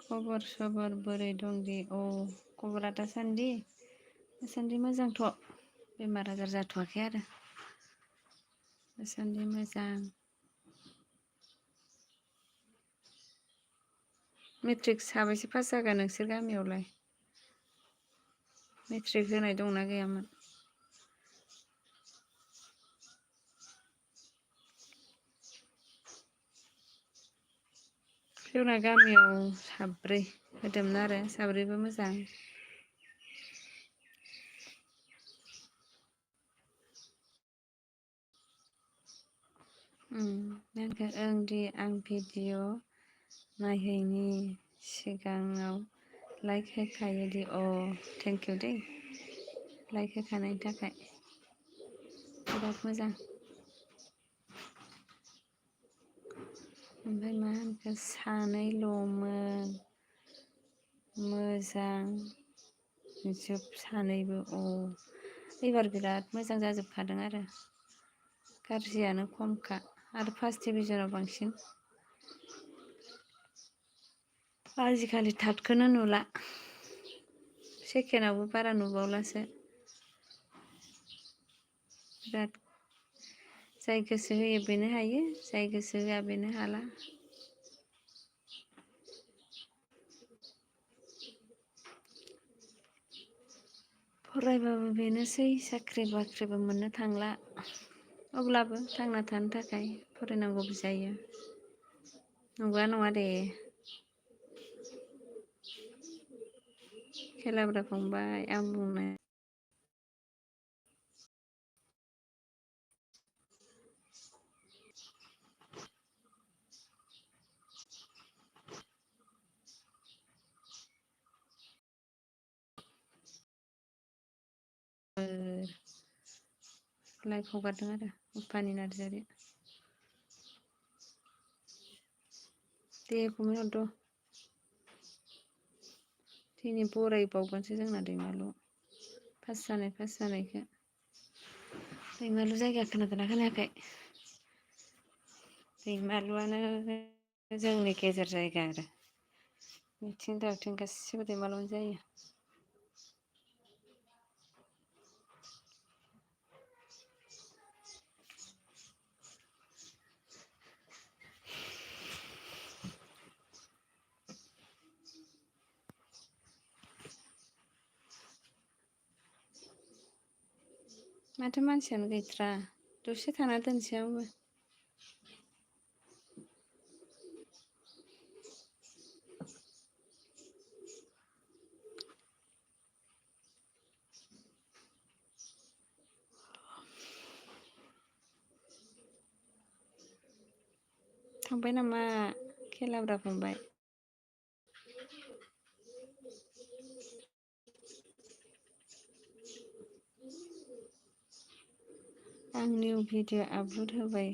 खबर सबर बोरै दंदि खबरा दासान्दि मोजांथ' बेमार आजार जाथ'वाखै आरो दासान्दि मोजां मेट्रिक साबैसे पास जागोन नोंसोर गामियावलाय मेट्रिक होनाय दंना गैयामोन जोंना गामियाव साब्रै होदोंमोन आरो साब्रैबो मोजां ओं दे आं भिडिअ नायहैनि सिगाङाव लाइक होखायो दि थेंकिउ दे लाइक होखानायनि थाखाय बिराद मोजां ओमफ्राय मा होनखो सानैल'मोन मोजां जोब सानैबो एबार बिराद मोजां जाजोबखादों आरो गाज्रियानो खमखा आरो फार्स्ट डिभिजनाव बांसिन आजिखालि थार्दखौनो नुला सेकेन्डआवबो बारा नुबावलासो बिराद जाय गोसो होयो बेनो हायो जाय गोसो होआ बेनो हाला फरायबाबो बेनोसै साख्रि बाख्रिबो मोननो थांला अब्लाबो थांना थानो थाखाय फरायनांगौबो जायो नंगौना नङा दे खेलाब्रा फंबाय आं बुंनाय लाइभ हगारदों आरो उफानि नार्जारि। दे कमेन्ट हरद' दिनै बरायबावगोनसो जोंना दैमालु पास जानायखौ। दैमालु जायगा खोनादोंना खोनायाखै? दैमालुआनो जोंनि गेजेर जायगा आरो मिथिं दावथिं गासिबो दैमालुआनो जायो। माथो मानसियानो गैथ्रा दसे थाना दोनसै आंबो। थांबाय नामा खेलाब्रा फंबाय? आं निउ भिडिअ आपल'ड होबाय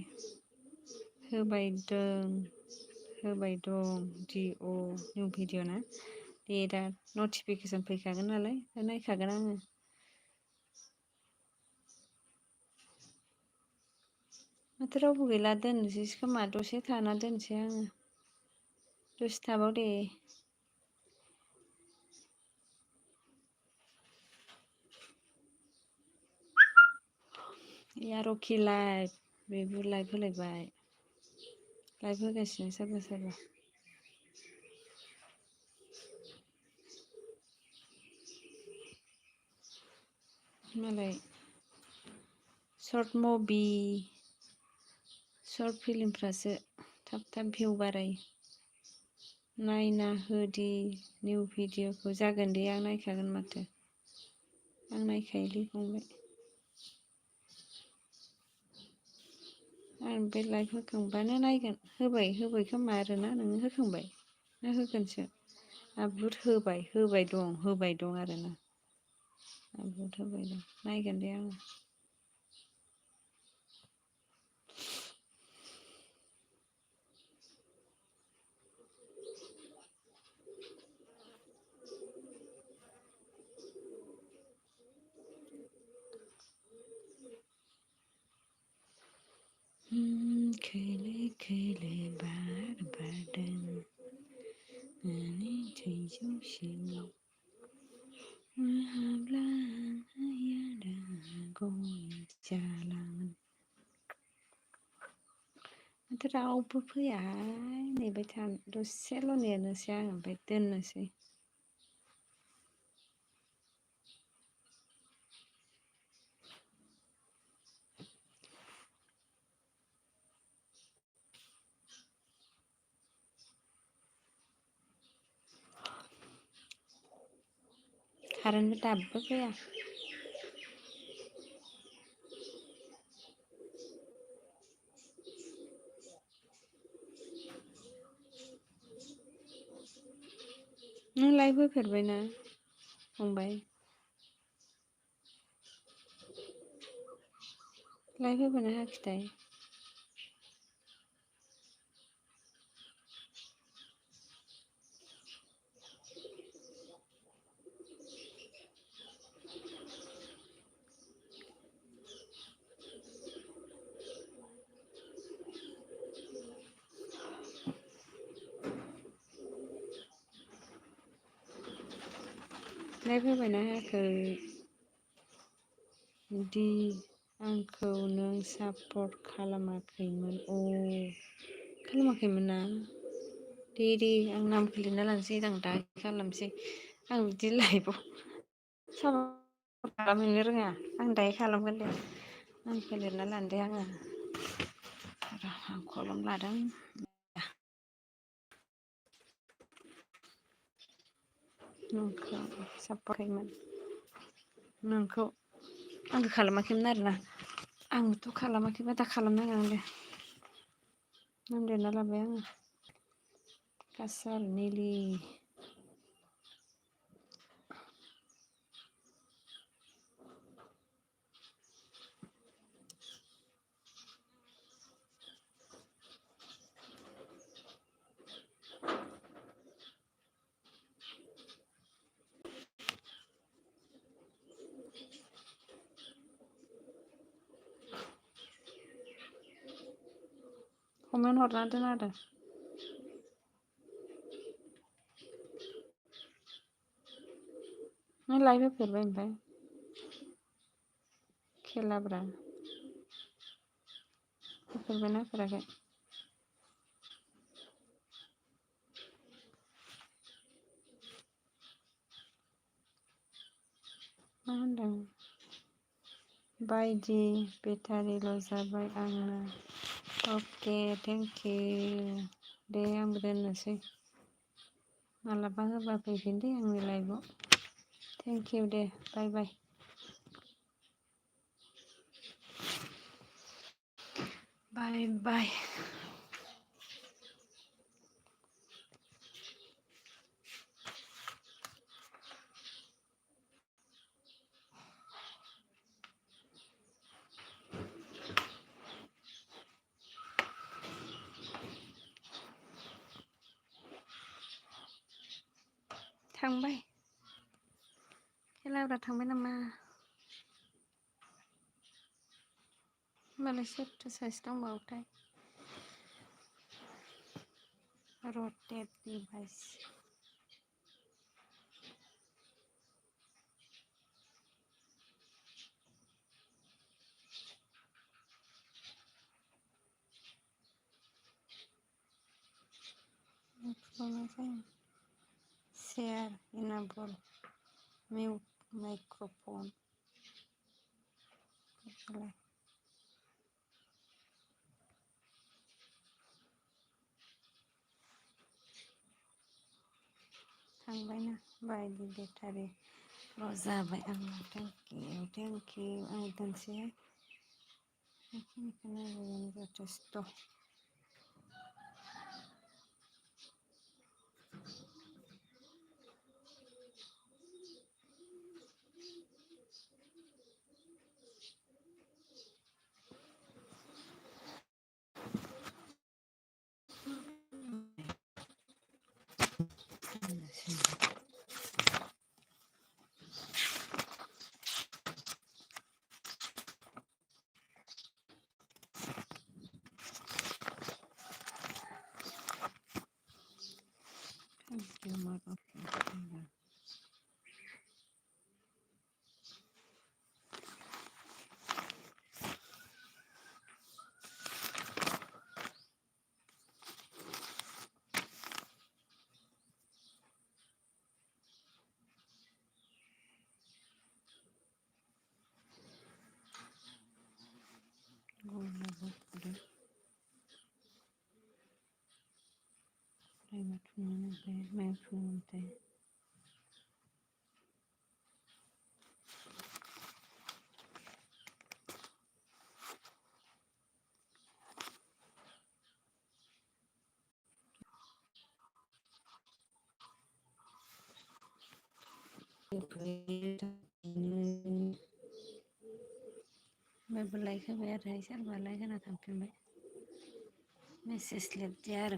दं डिअ निउ भिडिअ ना दे दा नटिफिकेसन फैखागोन नालाय दा नायखागोन आङो। माथो रावबो गैला दोननोसैसो खोमा दसे थाना दोनसै आङो। दसे थाबाव दे। यारखि लाइभ बेबो लाइभ होलायबाय लाइभ होगासिनो सोरबा सोरबा। मालाय सर्ट मुभि सर्ट फिल्मफ्रासो थाब थाब भिउ बारायो। नायना होदि निउ भिडिअखौ जागोन दे आं नायखागोन माथो। आं नायखायोलै फंबाय। आं बे लाइभ होखांबानो नायगोन। होबाय खोमा आरोना नोङो होखांबाय ना होगोनसो? आपल'ड होबाय दं आरोना आपल'ड होबाय दं नायगोन दे आङो। खोलो खोलो बार बारदों आंनि थै जौसेयाव हाब्ला आया गय जालाङो। माथो रावबो फैयाहाय नेबाय था दसेल' नेनोसै आं ओमफ्राय दोननोसै। कारेन्टबो दाबो फैया। नों लाइभ होफेरबायना फंबाय? लाइभ होबायना होआखैथाय? लाइभ होबायना होआखै? दि आंखौ नों सापर्ट खालामाखैमोन खालामाखैमोन ना? दे आं नामखौ लिरना लानोसै आं दा खालामसै। आं बिदि लाइभआव सापर्ट खालामहैनो रोङा आं दायो खालामगोन दे। नामखौ लिरना लानो दे आङो र' आं कलम लादों। नोंखौ सापर्टखामोन नोंखौ आंखौ खालामाखैमोन आरोना आंथ' खालामाखैबा दा खालामनांगोन दे। नाम लिरना लाबाय आङो कासार निलि। कमेन्ट हरना दोन आरो नों लाइभ होफेरबाय ओमफ्राय खेलाब्रा होफेरबायना होफेराखै मा होनदों बायदि बेटारिल' जाबाय आंना अके थेंक इउ दे आंबो दोननोसै मालाबा होबा फैगोन दे आंनि लाइभआव थेंक इउ दे बाय बाय बाय बाय थांबाय खेलाब्रा थांबाय नामा होमबालाय सोरथो साइस दंबावोथाय rotate device share enable mute microphone थांबायना बायदि बेटारि जाबाय आंना थेंक इउ आं दोनसै जथेस्थ' ओमफ्राय लाइक होबाय आरो सोरबा लाइक होना थांफिनबाय मेसेज लिरदो आरो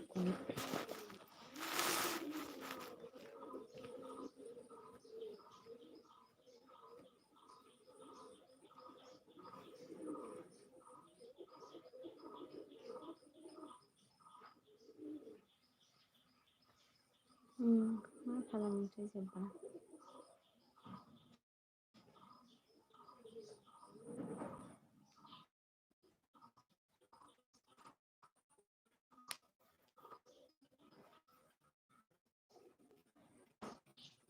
मा खालामनोसै जोब्बा